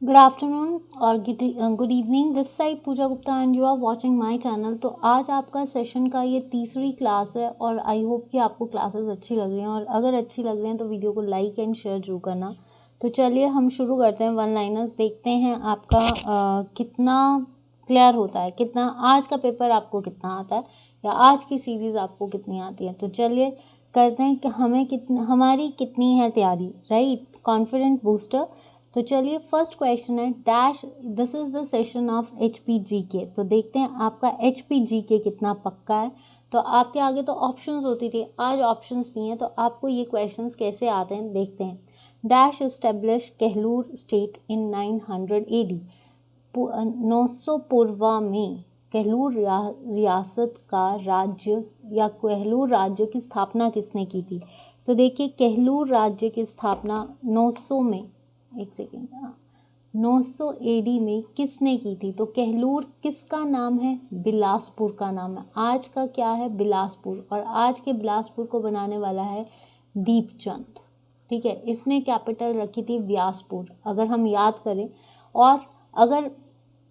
Good afternoon और good evening. This side Pooja Gupta and you are watching my channel. तो आज आपका सेशन का ये तीसरी क्लास है और आई होप कि आपको क्लासेस अच्छी लग रही हैं, और अगर अच्छी लग रही हैं तो वीडियो को लाइक एंड शेयर जरूर करना। तो चलिए हम शुरू करते हैं। वन लाइनर्स देखते हैं आपका कितना क्लियर होता है, कितना आज का पेपर आपको कितना आता है या आज की सीरीज़ आपको कितनी आती है। तो चलिए करते हैं कि हमारी कितनी है तैयारी, राइट। Confident booster. तो चलिए फर्स्ट क्वेश्चन है dash this is the session of HPGK। तो देखते हैं आपका HPGK कितना पक्का है। तो आपके आगे तो ऑप्शंस होती थी, आज ऑप्शंस नहीं है, तो आपको ये क्वेश्चंस कैसे आते हैं देखते हैं। Dash establish Kahlur state in 900 AD। 900 पूर्वा में कहलूर रियासत का राज्य या कहलूर राज्य की स्थापना किसने की थी। तो देखिए कहलूर राज्य की स्थापना 900 में, एक सेकेंड, 900 AD में किसने की थी। तो कहलूर किसका नाम है, बिलासपुर का नाम है। आज का क्या है, बिलासपुर, और आज के बिलासपुर को बनाने वाला है दीपचंद। ठीक है, इसने कैपिटल रखी थी व्यासपुर, अगर हम याद करें। और अगर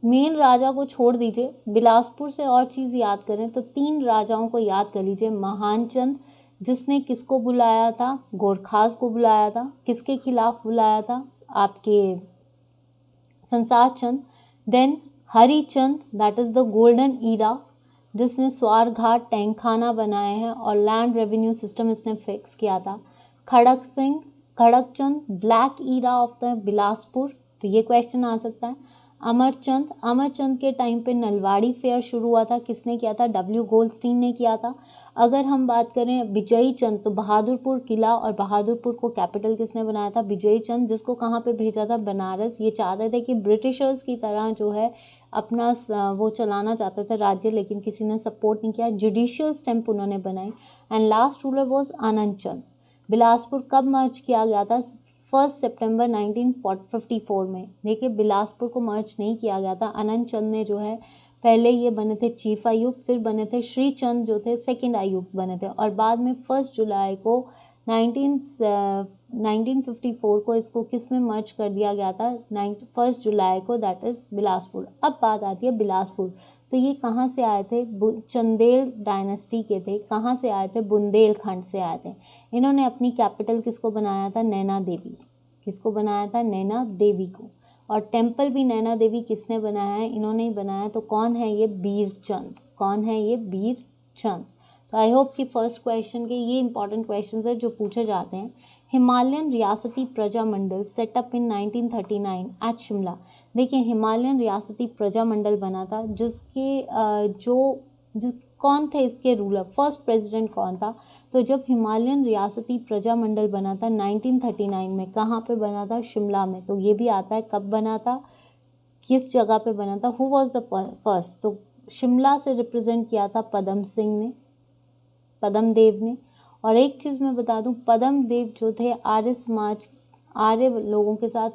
मेन राजा को छोड़ दीजिए, बिलासपुर से और चीज़ याद करें तो 3 राजाओं को याद कर लीजिए। महानचंद जिसने किसको बुलाया था, गोरखास को बुलाया था। किसके खिलाफ बुलाया था, आपके Sansar Chand. Then Harichand, that is the golden era, जिसने स्वार घाट टैंक खाना बनाए हैं और लैंड रेवेन्यू सिस्टम इसने फिक्स किया था। Khadak Singh, Khadakchand, black era of the Bilaspur, तो ये क्वेश्चन आ सकता है। अमरचंद, अमरचंद के टाइम पे नलवाड़ी फेयर शुरू हुआ था, किसने किया था, W गोल्डस्टीन ने किया था। अगर हम बात करें विजयी चंद, तो बहादुरपुर किला और बहादुरपुर को कैपिटल किसने बनाया था, विजयी चंद, जिसको कहाँ पे भेजा था, बनारस। ये चाहते थे कि ब्रिटिशर्स की तरह जो है अपना वो चलाना चाहते थे राज्य, लेकिन किसी ने सपोर्ट नहीं किया। जुडिशियल स्टैंप उन्होंने बनाई। एंड लास्ट रूलर वॉज आनंद चंद। बिलासपुर कब मर्ज किया गया था, 1 सितंबर 1954 में। देखिए बिलासपुर को मर्ज नहीं किया गया था। आनंद चंद ने जो है, पहले ये बने थे चीफ आयुक्त, फिर बने थे श्री चंद जो थे सेकंड आयुक्त बने थे, और बाद में 1 जुलाई को 1954 को इसको किस में मर्ज कर दिया गया था, 1 जुलाई को, दैट इज बिलासपुर। अब बात आती है बिलासपुर, तो ये कहाँ से आए थे, चंदेल डायनेस्टी के थे। कहाँ से आए थे, बुंदेलखंड से आए थे। इन्होंने अपनी कैपिटल किसको बनाया था, नैना देवी। किसको बनाया था, नैना देवी को। और टेम्पल भी नैना देवी किसने बनाया है, इन्होंने ही बनाया। तो कौन है ये, बीरचंद। कौन है ये, बीरचंद। तो आई होप कि फर्स्ट क्वेश्चन के ये इंपॉर्टेंट क्वेश्चंस है जो पूछे जाते हैं। हिमालयन रियासती प्रजा मंडल सेटअप इन 1939 एट शिमला। देखिए हिमालयन रियासती प्रजा मंडल बना था, जिसके कौन थे इसके रूलर, फर्स्ट प्रेसिडेंट कौन था। तो जब हिमालयन रियासती प्रजा मंडल बना था 1939 में, कहाँ पे बना था, शिमला में। तो ये भी आता है कब बना था, किस जगह पे बना था, हु वॉज द फर्स्ट। तो शिमला से रिप्रेजेंट किया था पदम सिंह ने, पदम देव ने। और एक चीज़ मैं बता दूं, पदम देव जो थे आर्य समाज, आर्य लोगों के साथ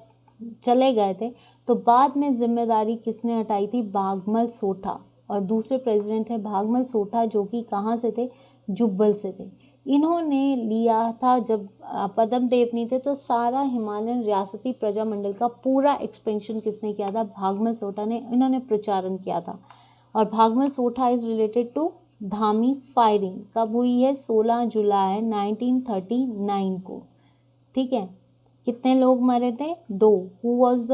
चले गए थे, तो बाद में जिम्मेदारी किसने हटाई थी, भागमल सोठा। और दूसरे प्रेसिडेंट थे भागमल सोठा, जो कि कहाँ से थे, जुब्बल से थे। इन्होंने लिया था जब पदम देव नहीं थे, तो सारा हिमालयन रियासती प्रजामंडल का पूरा एक्सपेंशन किसने किया था, भागमल सोठा ने। इन्होंने प्रचारण किया था। और Bhagmal Sotha is related to Dhami firing, कब हुई है, 16 जुलाई 1939 को। ठीक है, कितने लोग मरे थे, 2। हु वॉज द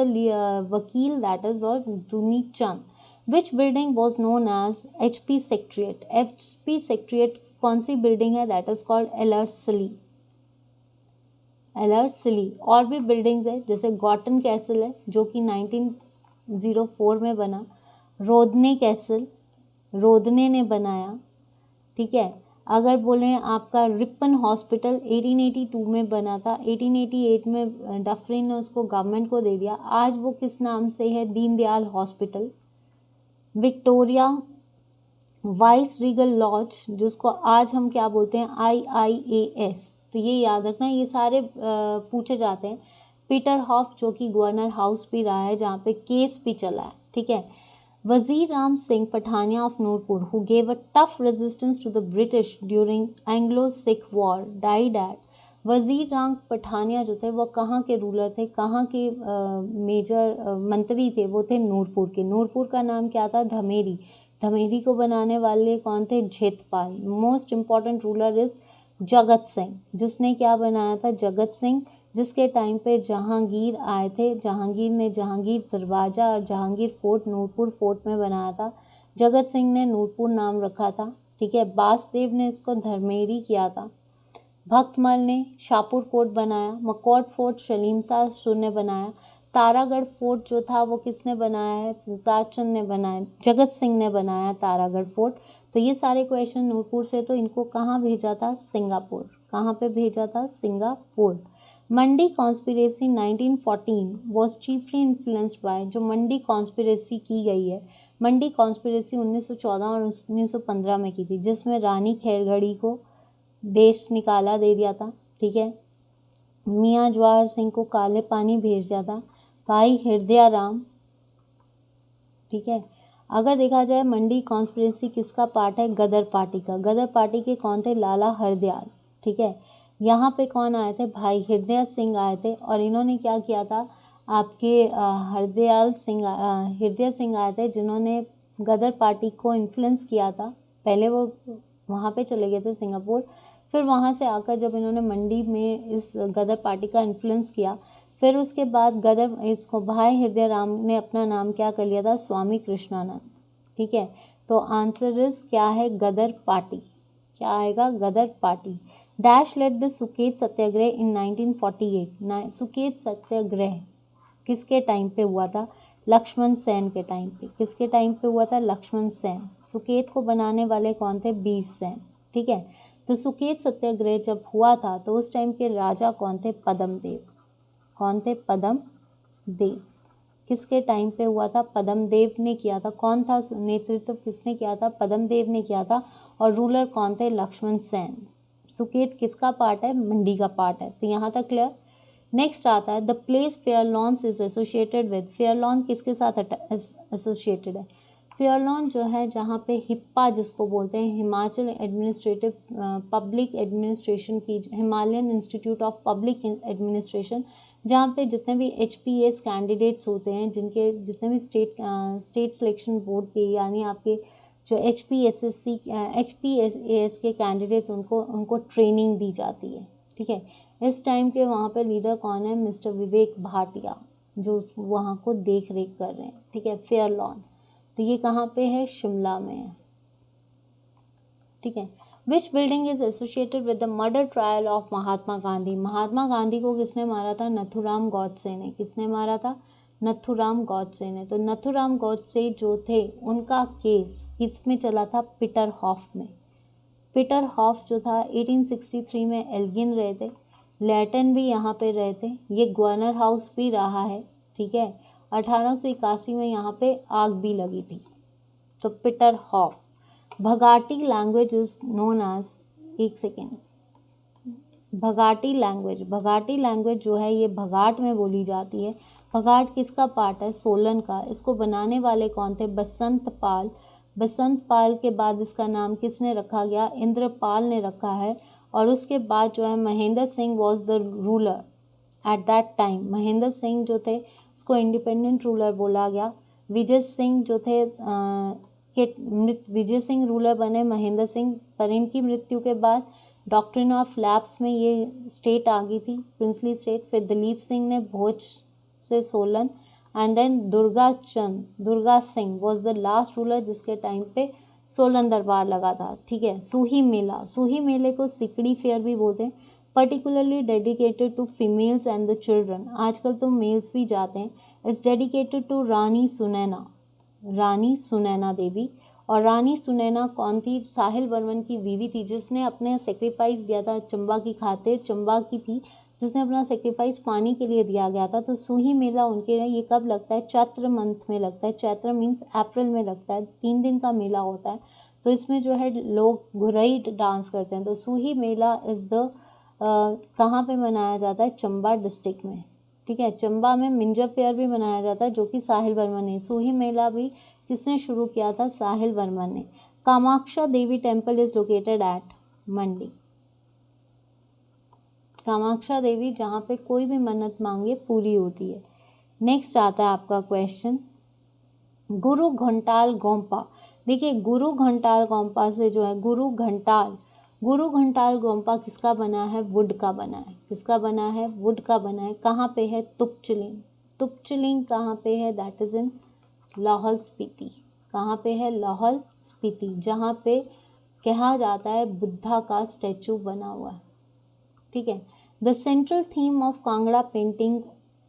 वकील, that is was Duni Chand. Which building was known as HP secretariat. HP secretariat कौन सी बिल्डिंग है, that is called Ellerslie. Ellerslie. और भी बिल्डिंग्स है, जैसे गॉटन कैसल है जो कि 1904 में बना। रोदने कैसल, रोदने ने बनाया। ठीक है, अगर बोलें आपका रिपन हॉस्पिटल 1882 में बना था, 1888 में डफरिन ने उसको गवर्नमेंट को दे दिया। आज वो किस नाम से है, Deendayal hospital. Victoria viceregal lodge, जिसको आज हम क्या बोलते हैं, IIAS। तो ये याद रखना, ये सारे पूछे जाते हैं। पीटर हॉफ जो कि गवर्नर हाउस भी रहा है, जहाँ पे केस भी चला है। ठीक है, Wazir Ram Singh Pathania of Nurpur, who gave a tough resistance to the British during Anglo-Sikh War, died at वजीर रांग पठानिया जो थे वो कहाँ के रूलर थे, कहाँ के मेजर मंत्री थे, वो थे नूरपुर के। नूरपुर का नाम क्या था, धमेरी। धमेरी को बनाने वाले कौन थे, जेतपाल। Most important ruler is Jagat Singh. जिसने क्या बनाया था, जगत सिंह, जिसके टाइम पे जहांगीर आए थे। जहांगीर ने जहांगीर दरवाजा और जहांगीर फोर्ट नूरपुर फोर्ट में बनाया था। जगत सिंह ने नूरपुर नाम रखा था, ठीक है। बासदेव ने इसको धर्मेरी किया था। भक्तमल ने शाहपुर फोर्ट बनाया। मकौट फोर्ट सलीम शाह सुर ने बनाया। तारागढ़ फोर्ट जो था वो किसने बनाया है, सिरसार चंद ने बनाया, जगत सिंह ने बनाया तारागढ़ फोर्ट। तो ये सारे क्वेश्चन नूरपुर से, तो इनको कहाँ भेजा था, सिंगापुर। कहाँ पे भेजा था, Singapore. Mandi conspiracy 1914 was chiefly influenced by, जो मंडी कॉन्स्पिरेसी की गई है, मंडी कॉन्स्पिरेसी 1914 और 1915 में की थी, जिसमें रानी खेरगढ़ी को देश निकाला दे दिया था, ठीक है। मियाँ जवाहर सिंह को काले पानी भेज दिया था। भाई हृदय राम, ठीक है। अगर देखा जाए मंडी कॉन्स्पिरेसी किसका पार्ट है, गदर पार्टी का। गदर पार्टी के कौन थे, लाला हरदयाल, ठीक है। यहाँ पे कौन आए थे, भाई हृदय सिंह आए थे, और इन्होंने क्या किया था, आपके हृदय सिंह आए थे, जिन्होंने गदर पार्टी को इन्फ्लुएंस किया था। पहले वो वहाँ पे चले गए थे सिंगापुर, फिर वहाँ से आकर जब इन्होंने मंडी में इस गदर पार्टी का इन्फ्लुएंस किया, फिर उसके बाद गदर इसको भाई हृदय राम ने अपना नाम क्या कर लिया था, स्वामी कृष्णानंद, ठीक है। तो आंसर इज क्या है, गदर पार्टी। क्या आएगा, Gadar party. Dash led the Suket Satyagraha in 1948। Suket Satyagraha किसके टाइम पे हुआ था, लक्ष्मण सेन के टाइम पे। किसके टाइम पे हुआ था, लक्ष्मण सेन। सुकेत को बनाने वाले कौन थे, बीर सेन, ठीक है। तो सुकेत सत्याग्रह जब हुआ था तो उस टाइम के राजा कौन थे, पद्मदेव। कौन थे, पद्मदेव। किसके टाइम पे हुआ था, पद्मदेव ने किया था। कौन था नेतृत्व, किसने किया था, पद्मदेव ने किया था। और रूलर कौन थे, लक्ष्मण सेन। सुकेत किसका पार्ट है, मंडी का पार्ट है। तो यहाँ तक क्लियर। नेक्स्ट आता है the place Fairlawns is associated with. Fairlawn किसके साथ एसोसिएटेड है, फेयरलॉन जो है जहाँ पे हिप्पा जिसको बोलते हैं, हिमाचल एडमिनिस्ट्रेटिव पब्लिक एडमिनिस्ट्रेशन की, Himalayan institute of public administration, जहाँ पे जितने भी HPS कैंडिडेट्स होते हैं, जिनके जितने भी स्टेट सिलेक्शन बोर्ड के, यानी आपके जो HPAS के कैंडिडेट्स, उनको ट्रेनिंग दी जाती है, ठीक है। इस टाइम के वहाँ पे लीडर कौन है, मिस्टर विवेक भाटिया, जो वहाँ को देख रेख कर रहे हैं, ठीक है। फेयरलॉन, तो ये कहाँ पे है, शिमला में है, ठीक है। Which building is associated with the murder trial of Mahatma Gandhi. Mahatma Gandhi को किसने मारा था, नथुराम गॉडसे ने। किसने मारा था, नथुराम गॉडसे ने। तो नथुराम गॉडसे जो थे, उनका केस किस में चला था, पीटर हॉफ में। पीटर हॉफ जो था 1863 में एल्गिन रहे थे, लेटन भी यहाँ पे रहे थे, ये गवर्नर हाउस भी रहा है, ठीक है। 1881 में यहाँ पे आग भी लगी थी। तो Peter Hoff. Bhagati language is known as, एक सेकेंड, भगाटी लैंग्वेज जो है ये भगाट में बोली जाती है। भगाट किसका पार्ट है, सोलन का। इसको बनाने वाले कौन थे, बसंत पाल। बसंत पाल के बाद इसका नाम किसने रखा गया, इंद्रपाल ने रखा है। और उसके बाद जो है Mahendra Singh was the ruler at that time. Mahendra Singh जो थे उसको इंडिपेंडेंट रूलर बोला गया। विजय सिंह जो थे विजय सिंह रूलर बने महेंद्र सिंह, पर इनकी मृत्यु के बाद डॉक्ट्रिन ऑफ लैप्स में ये स्टेट आ गई थी, प्रिंसली स्टेट। फिर दिलीप सिंह ने भोज से Solan, and then Durga Singh was the last ruler जिसके टाइम पे सोलन दरबार लगा था, ठीक है। सूही मेले को सिकड़ी फेयर भी बोलते हैं, particularly dedicated to females and the children. आजकल तो मेल्स भी जाते हैं। It's dedicated to Rani Sunaina Devi. और रानी सुनैना कौन थी, साहिल वर्मन की बीवी थी, जिसने अपने सेक्रीफाइस दिया था चंबा की खातिर। चंबा की थी जिसने अपना सेक्रीफाइस पानी के लिए दिया गया था। तो सूही मेला उनके ये कब लगता है, चैत्र मंथ में लगता है। चैत्र मीन्स अप्रैल में लगता है, 3 दिन का मेला होता है। तो इसमें जो है लोग घुरई डांस करते हैं। तो सूही मेला इज़ द कहाँ पे मनाया जाता है, चंबा डिस्ट्रिक्ट में, ठीक है। चंबा में मिंजर फेयर भी मनाया जाता है, जो कि साहिल वर्मन ने। सूही मेला भी किसने शुरू किया था, साहिल वर्मन ने। कामाक्षा देवी टेम्पल इज लोकेटेड एट मंडी। कामाक्षा देवी, जहाँ पे कोई भी मन्नत मांगे पूरी होती है। नेक्स्ट आता है आपका क्वेश्चन, गुरु घंटाल गोम्पा। देखिए गुरु घंटाल गोम्पा से जो है गुरु घंटाल गोम्पा किसका बना है? वुड का बना है। किसका बना है? वुड का बना है। कहाँ पे है? तुपचलिंग कहाँ पे है? That is in Lahaul Spiti. कहाँ पे है? लाहौल स्पीति, जहाँ पे कहा जाता है बुद्धा का स्टैचू बना हुआ है। ठीक है। The central theme of Kangra painting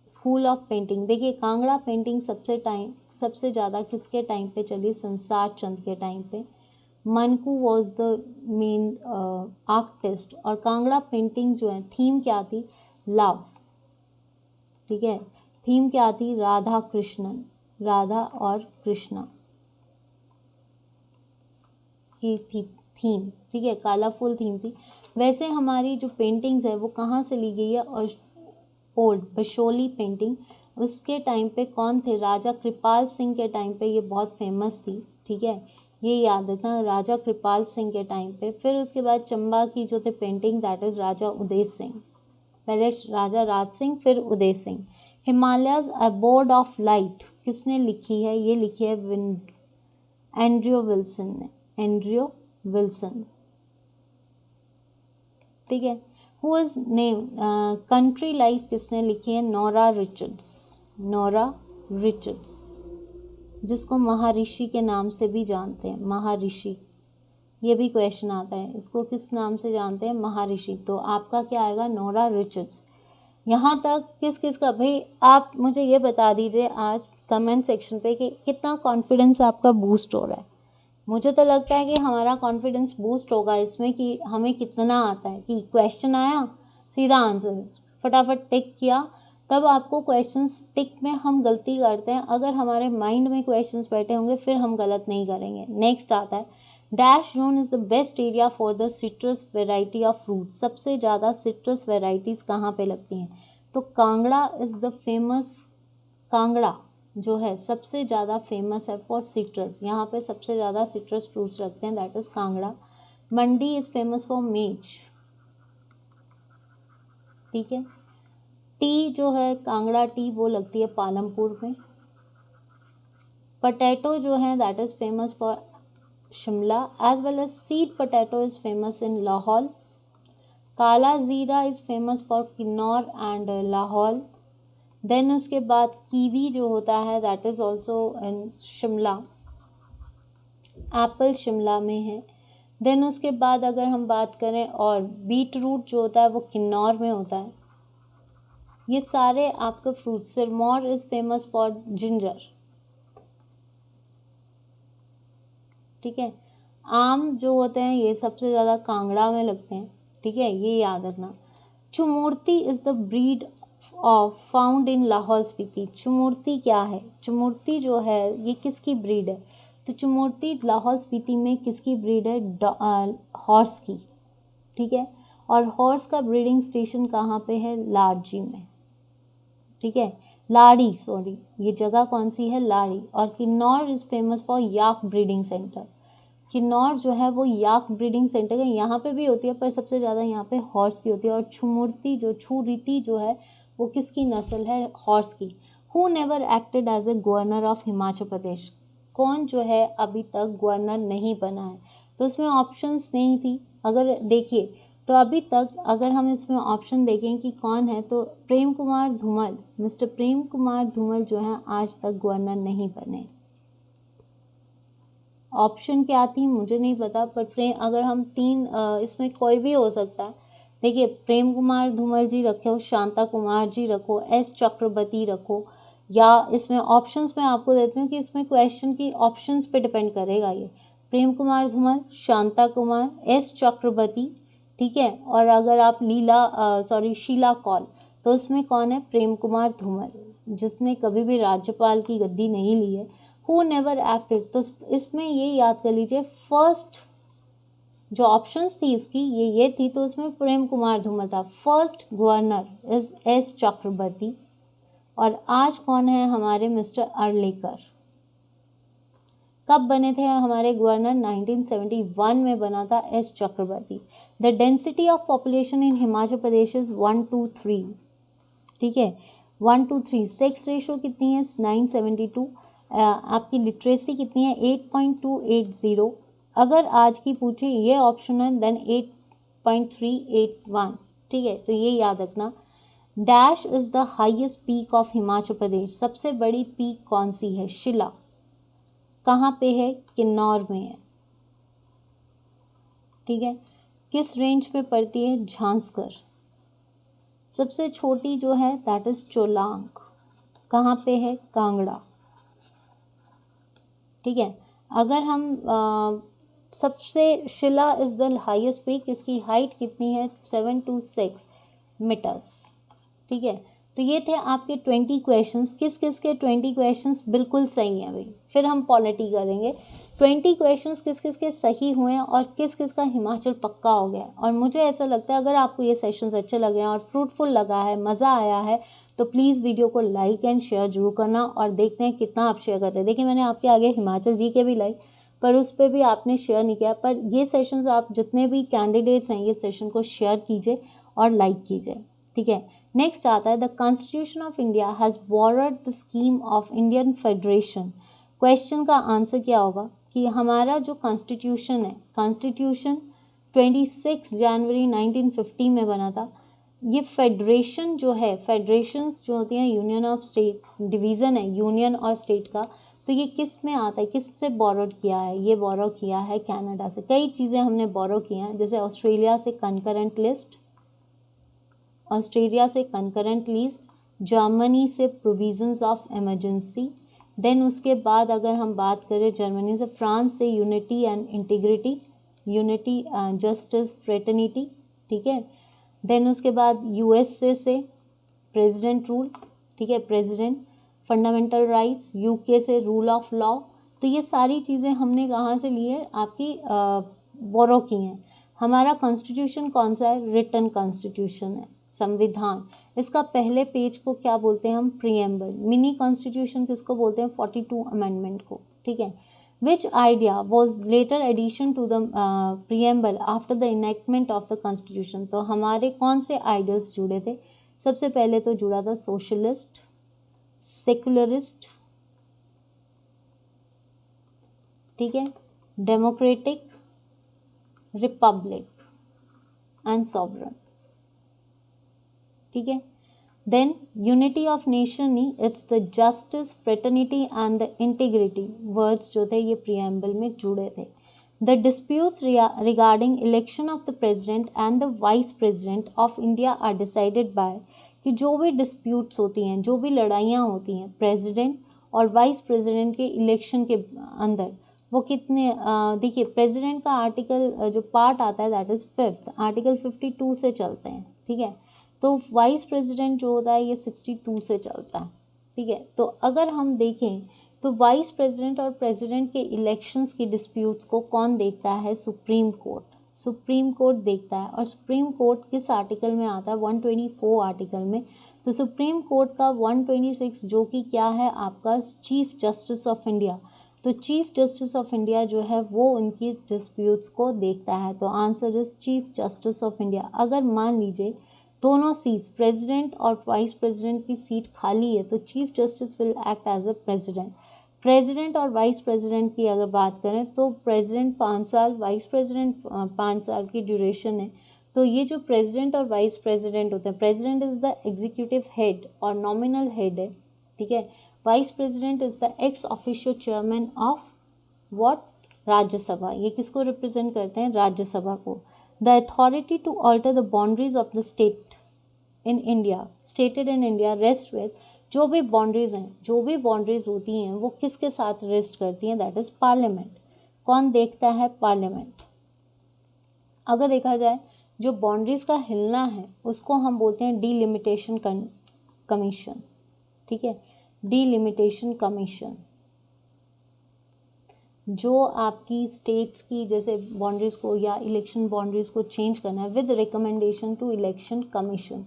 school of painting. देखिए कांगड़ा पेंटिंग सबसे ज़्यादा किसके टाइम पे चली? संसार चंद के टाइम पे। मनकू वॉज द मेन आर्टिस्ट। और कांगड़ा पेंटिंग जो है थीम क्या थी? लव। ठीक है, थीम क्या थी? राधा और कृष्णा की थीम। ठीक है, कलरफुल थीम थी। वैसे हमारी जो पेंटिंग्स है वो कहाँ से ली गई है? और ओल्ड बशोली पेंटिंग, उसके टाइम पे कौन थे? राजा कृपाल सिंह के टाइम पे ये बहुत फेमस थी। ठीक है, ये याद रखना, राजा कृपाल सिंह के टाइम पे। फिर उसके बाद चंबा की जो थे painting, that is Raja Uday Singh. पहले राजा राज सिंह, फिर Uday Singh. Himalayas abode of light किसने लिखी है? ये लिखी है एंड्रियो विल्सन ने। Andrew Wilson. ठीक है। Who is name country life किसने लिखी है? नोरा रिचर्ड्स, जिसको महर्षि के नाम से भी जानते हैं। महर्षि, ये भी क्वेश्चन आता है, इसको किस नाम से जानते हैं? महर्षि। तो आपका क्या आएगा? Nora Richards. यहाँ तक किस का? भाई आप मुझे ये बता दीजिए आज कमेंट सेक्शन पे कि कितना कॉन्फिडेंस आपका बूस्ट हो रहा है। मुझे तो लगता है कि हमारा कॉन्फिडेंस बूस्ट होगा इसमें कि हमें कितना आता है, कि क्वेश्चन आया सीधा आंसर फटाफट टिक किया। तब आपको क्वेश्चंस टिक में हम गलती करते हैं, अगर हमारे माइंड में क्वेश्चंस बैठे होंगे फिर हम गलत नहीं करेंगे। नेक्स्ट आता है, dash zone is the best area for the citrus variety of fruit. सबसे ज़्यादा सिट्रस वेराइटीज कहाँ पे लगती हैं? तो Kangra is the famous, Kangra जो है सबसे ज़्यादा फेमस है फॉर सिट्रस। यहाँ पे सबसे ज़्यादा सिट्रस फ्रूट्स रखते हैं, that is Kangra. Mandi is famous for मेज। ठीक है। टी जो है कांगड़ा टी वो लगती है पालमपुर में। पोटैटो जो है that is famous for Shimla, as well as seed potato is famous in Lahaul. Kala jeera is famous for Kinnaur and Lahaul. Then उसके बाद कीवी जो होता है that is also in Shimla, apple Shimla में है। देन उसके बाद अगर हम बात करें, और बीट रूट जो होता है वो किन्नौर में होता है। ये सारे आपके fruit. Sirmaur is famous for ginger. ठीक है। आम जो होते हैं ये सबसे ज़्यादा कांगड़ा में लगते हैं। ठीक है, ये याद रखना। Chumurti is the breed of found in Lahaul Spiti. Chumurti क्या है? चुमूर्ती जो है ये किसकी ब्रीड है? तो चुमूर्ती लाहौल स्पीति में किसकी ब्रीड है? हॉर्स की। ठीक है, और हॉर्स का ब्रीडिंग स्टेशन कहाँ पे है? लारजी में। ठीक है, लाड़ी, सॉरी, ये जगह कौन सी है? लाड़ी। और Kinnaur is famous for yak breeding centre. Kinnaur जो है वो याक ब्रीडिंग सेंटर है, यहाँ पे भी होती है पर सबसे ज़्यादा यहाँ पे हॉर्स की होती है। और छुरीती जो है वो किसकी नस्ल है? हॉर्स की। Who never acted as a governor of Himachal Pradesh. कौन जो है अभी तक गवर्नर नहीं बना है? तो इसमें ऑप्शंस नहीं थी। अगर देखिए तो अभी तक अगर हम इसमें ऑप्शन देखें कि कौन है, तो प्रेम कुमार धूमल, मिस्टर प्रेम कुमार धूमल जो है आज तक गवर्नर नहीं बने। ऑप्शन क्या थी मुझे नहीं पता, पर अगर हम तीन इसमें कोई भी हो सकता है। देखिए प्रेम कुमार धूमल जी रखो, शांता कुमार जी रखो, एस चक्रवर्ती रखो, या इसमें ऑप्शंस मैं आपको देती हूँ कि इसमें क्वेश्चन की ऑप्शंस पे डिपेंड करेगा ये। प्रेम कुमार धूमल, शांता कुमार, एस चक्रवर्ती। ठीक है, और अगर आप शीला कौल, तो इसमें कौन है? प्रेम कुमार धूमल, जिसने कभी भी राज्यपाल की गद्दी नहीं ली है। हु नेवर एक्टेड, तो इसमें ये याद कर लीजिए, फर्स्ट जो ऑप्शंस थी इसकी ये थी, तो उसमें प्रेम कुमार धूमल था। First governor is S Chakravarti, और आज कौन है हमारे? मिस्टर अर्लेकर। कब बने थे हमारे गवर्नर? 1971 में बना था S Chakravarti. The density of population in Himachal Pradesh is 1:3, ठीक है, 1:3। सेक्स रेशो कितनी है? 972। आपकी लिटरेसी कितनी है? 8.280। अगर आज की पूछे ये ऑप्शन है देन 8.381, ठीक है, तो ये याद रखना। Dash is the highest peak of Himachal Pradesh, सबसे बड़ी पीक कौन सी है? शिला। कहाँ पे है? किन्नौर में है, ठीक है। किस रेंज पे पड़ती है? झांसकर। सबसे छोटी जो है दैट इज चोलांग, कहाँ पे है? कांगड़ा, ठीक है। अगर हम सबसे शिला इज द हाईएस्ट पीक, इसकी हाइट कितनी है? 726 मीटर्स, ठीक है। तो ये थे आपके 20 क्वेश्चंस। किस किस के 20 क्वेश्चंस बिल्कुल सही हैं भाई? फिर हम पॉलिटी करेंगे। 20 क्वेश्चंस किस किस के सही हुए हैं और किस किस का हिमाचल पक्का हो गया। और मुझे ऐसा लगता है अगर आपको ये सेशंस अच्छे लगे हैं और फ्रूटफुल लगा है, मज़ा आया है, तो प्लीज़ वीडियो को लाइक एंड शेयर जरूर करना और देखते हैं कितना आप शेयर करते हैं। देखिए मैंने आपके आगे हिमाचल जी के भी लाई, पर उस पर भी आपने शेयर नहीं किया। पर ये सेशंस आप जितने भी कैंडिडेट्स हैं ये सेशन को शेयर कीजिए और लाइक कीजिए, ठीक है। नेक्स्ट आता है the constitution of India has borrowed the scheme of Indian federation. Question का आंसर क्या होगा कि हमारा जो कॉन्स्टिट्यूशन है, कॉन्स्टिट्यूशन 26 जनवरी 1950 में बना था। ये फेडरेशन जो है, फेडरेशंस जो होती हैं यूनियन ऑफ स्टेट्स, डिवीज़न है यूनियन और स्टेट का, तो ये किस में आता है? किससे बोरोड किया है? ये बोरो किया है कनाडा से। कई चीज़ें हमने बोरो किया हैं, जैसे ऑस्ट्रेलिया से कंकरेंट लिस्ट, ऑस्ट्रेलिया से कंकरेंट लिस्ट, जर्मनी से प्रोविजंस ऑफ इमरजेंसी, देन उसके बाद अगर हम बात करें जर्मनी से, फ्रांस से unity and integrity, unity justice fraternity, ठीक है। देन उसके बाद यूएसए से प्रेसिडेंट रूल, ठीक है, प्रेसिडेंट, फंडामेंटल राइट्स, यूके से रूल ऑफ लॉ। तो ये सारी चीज़ें हमने कहाँ से ली है? आपकी बोरो की हैं। हमारा कॉन्स्टिट्यूशन कौन सा है? रिटन कॉन्स्टिट्यूशन है, संविधान। इसका पहले पेज को क्या बोलते हैं हम? प्रीएम्बल। मिनी कॉन्स्टिट्यूशन किसको बोलते हैं? 42 अमेंडमेंट को, ठीक है। Which idea was later addition to the preamble after the enactment of the constitution? तो हमारे कौन से आइडियल्स जुड़े थे? सबसे पहले तो जुड़ा था सोशलिस्ट, सेकुलरिस्ट, ठीक है, डेमोक्रेटिक, रिपब्लिक एंड सॉवरन, ठीक है। देन यूनिटी ऑफ नेशन नहीं, it's the justice, fraternity and the integrity words जो थे ये प्रीएम्बल में जुड़े थे। The disputes regarding election of the president and the vice president of India are decided by, कि जो भी डिस्प्यूट्स होती हैं, जो भी लड़ाइयाँ होती हैं प्रेसिडेंट और वाइस प्रेसिडेंट के इलेक्शन के अंदर, वो कितने देखिए प्रेसिडेंट का आर्टिकल जो पार्ट आता है दैट इज़ 5th, आर्टिकल 52 से चलते हैं, ठीक है। तो वाइस प्रेसिडेंट जो होता है ये 62 से चलता है, ठीक है। तो अगर हम देखें तो वाइस प्रेसिडेंट और प्रेसिडेंट के इलेक्शंस की डिस्प्यूट्स को कौन देखता है? Supreme court. सुप्रीम कोर्ट देखता है। और सुप्रीम कोर्ट किस आर्टिकल में आता है? 124 आर्टिकल में। तो सुप्रीम कोर्ट का 126 जो कि क्या है आपका? Chief justice of India. तो चीफ जस्टिस ऑफ इंडिया जो है वो उनकी डिस्प्यूट्स को देखता है। तो answer is chief justice of India. अगर मान लीजिए दोनों सीट्स प्रेसिडेंट और वाइस प्रेसिडेंट की सीट खाली है तो chief justice will act as a president. President और वाइस प्रेसिडेंट की अगर बात करें तो प्रेसिडेंट 5 साल, वाइस प्रेसिडेंट 5 साल की ड्यूरेशन है। तो ये जो प्रेसिडेंट और वाइस प्रेसिडेंट होते हैं, president is the executive head और नॉमिनल हेड है, ठीक है। Vice president is the ex officio chairman of what? Rajya Sabha. ये किसको रिप्रेजेंट करते हैं? राज्यसभा को। The authority to alter the boundaries of the state in India, stated in India rest with, जो भी बाउंड्रीज हैं, जो भी बाउंड्रीज होती हैं वो किसके साथ रेस्ट करती हैं? That is parliament. कौन देखता है? पार्लियामेंट। अगर देखा जाए जो बाउंड्रीज का हिलना है उसको हम बोलते हैं डीलिमिटेशन कमीशन, ठीक है, डीलिमिटेशन कमीशन। जो आपकी स्टेट्स की जैसे बाउंड्रीज को या इलेक्शन बाउंड्रीज को चेंज करना है with recommendation to election commission,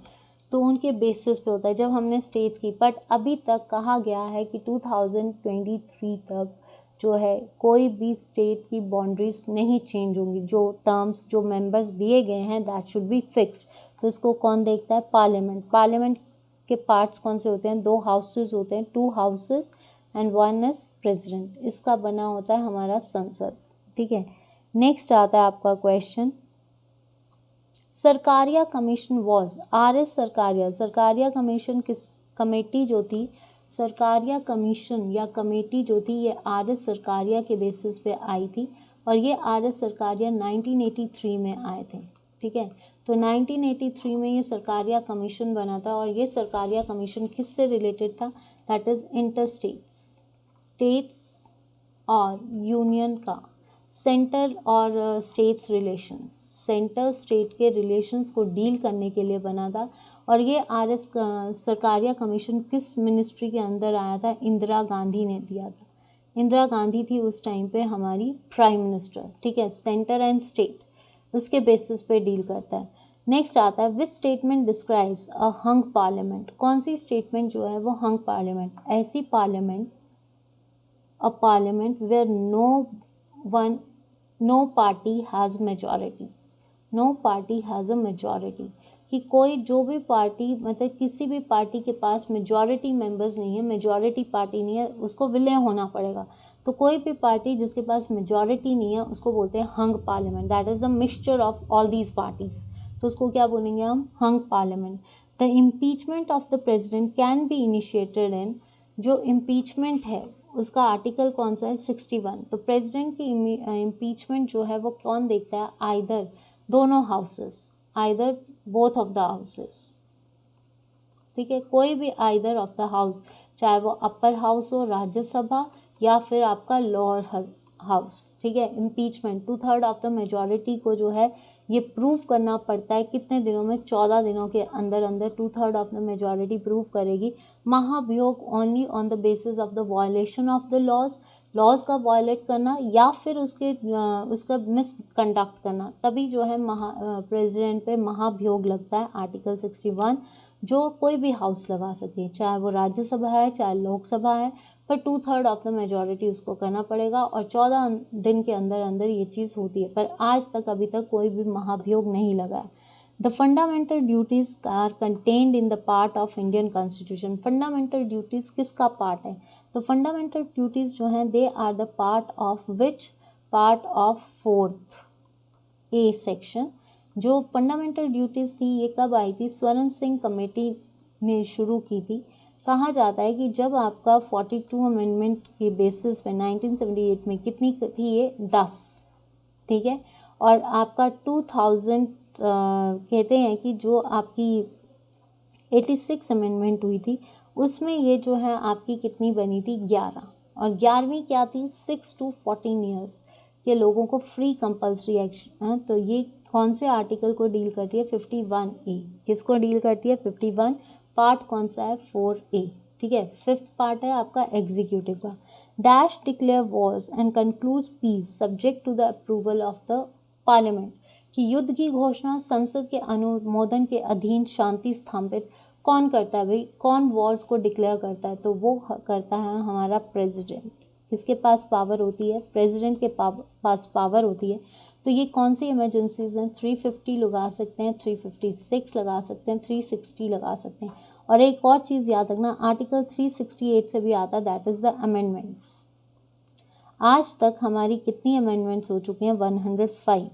तो उनके बेसिस पे होता है जब हमने स्टेट्स की। बट अभी तक कहा गया है कि 2023 तक जो है कोई भी स्टेट की बाउंड्रीज नहीं चेंज होंगी, जो टर्म्स जो मेंबर्स दिए गए हैं दैट शुड बी फिक्स्ड। तो इसको कौन देखता है? पार्लियामेंट। पार्लियामेंट के पार्ट्स कौन से होते हैं? 2 हाउसेस होते हैं, 2 हाउसेस एंड 1 इज प्रेसिडेंट। इसका बना होता है हमारा संसद। ठीक है, नेक्स्ट आता है आपका question, Sarkaria commission was RS Sarkaria. Sarkaria commission किस कमेटी जो थी, सरकारिया कमीशन या कमेटी जो थी ये RS सरकारिया के बेसिस पे आई थी और ये RS सरकारिया 1983 में आए थे। ठीक है, तो 1983 में ये सरकारिया कमीशन बना था और ये सरकारिया कमीशन किससे रिलेटेड था? दैट इज इंटर स्टेट्स और यूनियन का, सेंटर और स्टेट्स रिलेशंस, सेंटर स्टेट के रिलेशंस को डील करने के लिए बना था। और ये RS सरकारिया कमीशन किस मिनिस्ट्री के अंदर आया था? इंदिरा गांधी ने दिया था। इंदिरा गांधी थी उस टाइम पे हमारी प्राइम मिनिस्टर। ठीक है, सेंटर एंड स्टेट उसके बेसिस पे डील करता है। नेक्स्ट आता है, which statement describes a hung parliament. कौन सी स्टेटमेंट जो है वो हंग पार्लियामेंट? ऐसी parliament, a parliament where no party has majority, no party has a majority, कि कोई जो भी पार्टी मतलब किसी भी पार्टी के पास मेजॉरिटी मेंबर्स नहीं है, मेजॉरिटी पार्टी नहीं है, उसको विलय होना पड़ेगा। तो कोई भी पार्टी जिसके पास मेजॉरिटी नहीं है उसको बोलते हैं hung parliament. That is the mixture of all these parties, तो उसको क्या बोलेंगे हम? Hung parliament. The impeachment of the president can be initiated in, जो इम्पीचमेंट है उसका आर्टिकल कौन सा है? 61। तो प्रेसिडेंट की इम्पीचमेंट जो है वो कौन देखता है? आइदर दोनों houses, either both of the houses. ठीक है, कोई भी आइदर ऑफ द हाउस, चाहे वो अपर हाउस हो राज्यसभा या फिर आपका लोअर हाउस। ठीक है, इम्पीचमेंट 2/3 ऑफ द मेजॉरिटी को जो है ये प्रूव करना पड़ता है कितने दिनों में? 14 दिनों के अंदर अंदर 2/3 ऑफ द मेजॉरिटी प्रूव करेगी। महाभियोग only on the basis of the violation of the laws का वायलेट करना या फिर उसका मिसकंडक्ट करना, तभी जो है प्रेसिडेंट पे महाभियोग लगता है। आर्टिकल 61 जो कोई भी हाउस लगा सकती है, चाहे वो राज्यसभा है चाहे लोकसभा है, पर 2/3 ऑफ द मेजॉरिटी उसको करना पड़ेगा और 14 दिन के अंदर अंदर ये चीज़ होती है। पर आज तक अभी तक कोई भी महाभियोग नहीं लगा है। The fundamental duties are contained in the part of Indian constitution. Fundamental duties किसका पार्ट है? तो फंडामेंटल ड्यूटीज जो हैं they are the part of which? Part of 4th A section. जो फंडामेंटल ड्यूटीज़ थी ये कब आई थी? स्वर्ण सिंह कमेटी ने शुरू की थी। कहा जाता है कि जब आपका 42 अमेंडमेंट के बेसिस पे 1978 में कितनी थी ये? 10। ठीक है, और आपका 2000 कहते हैं कि जो आपकी 86 अमेंडमेंट हुई थी उसमें ये जो है आपकी कितनी बनी थी? 11। और 11वीं क्या थी? 6 to 14 ईयर्स के लोगों को फ्री कंपल्सरी एक्शन। तो ये कौन से आर्टिकल को डील करती है? 51A। किसको डील करती है? 51। पार्ट कौन सा है? 4A। ठीक है, 5th पार्ट है आपका एग्जीक्यूटिव का। Dash declare wars and concludes peace subject to the approval of the parliament, कि युद्ध की घोषणा संसद के अनुमोदन के अधीन शांति स्थापित कौन करता है? भाई कौन वॉर्स को डिक्लेयर करता है? तो वो करता है हमारा प्रेसिडेंट। किसके पास पावर होती है? प्रेसिडेंट के पास पावर होती है। तो ये कौन सी इमरजेंसीज हैं? 350 लगा सकते हैं, 356 लगा सकते हैं, 360 लगा सकते हैं। और एक और चीज़ याद रखना, आर्टिकल 368 से भी आता है, दैट इज़ द अमेंडमेंट्स। आज तक हमारी कितनी अमेंडमेंट्स हो चुकी हैं? 105।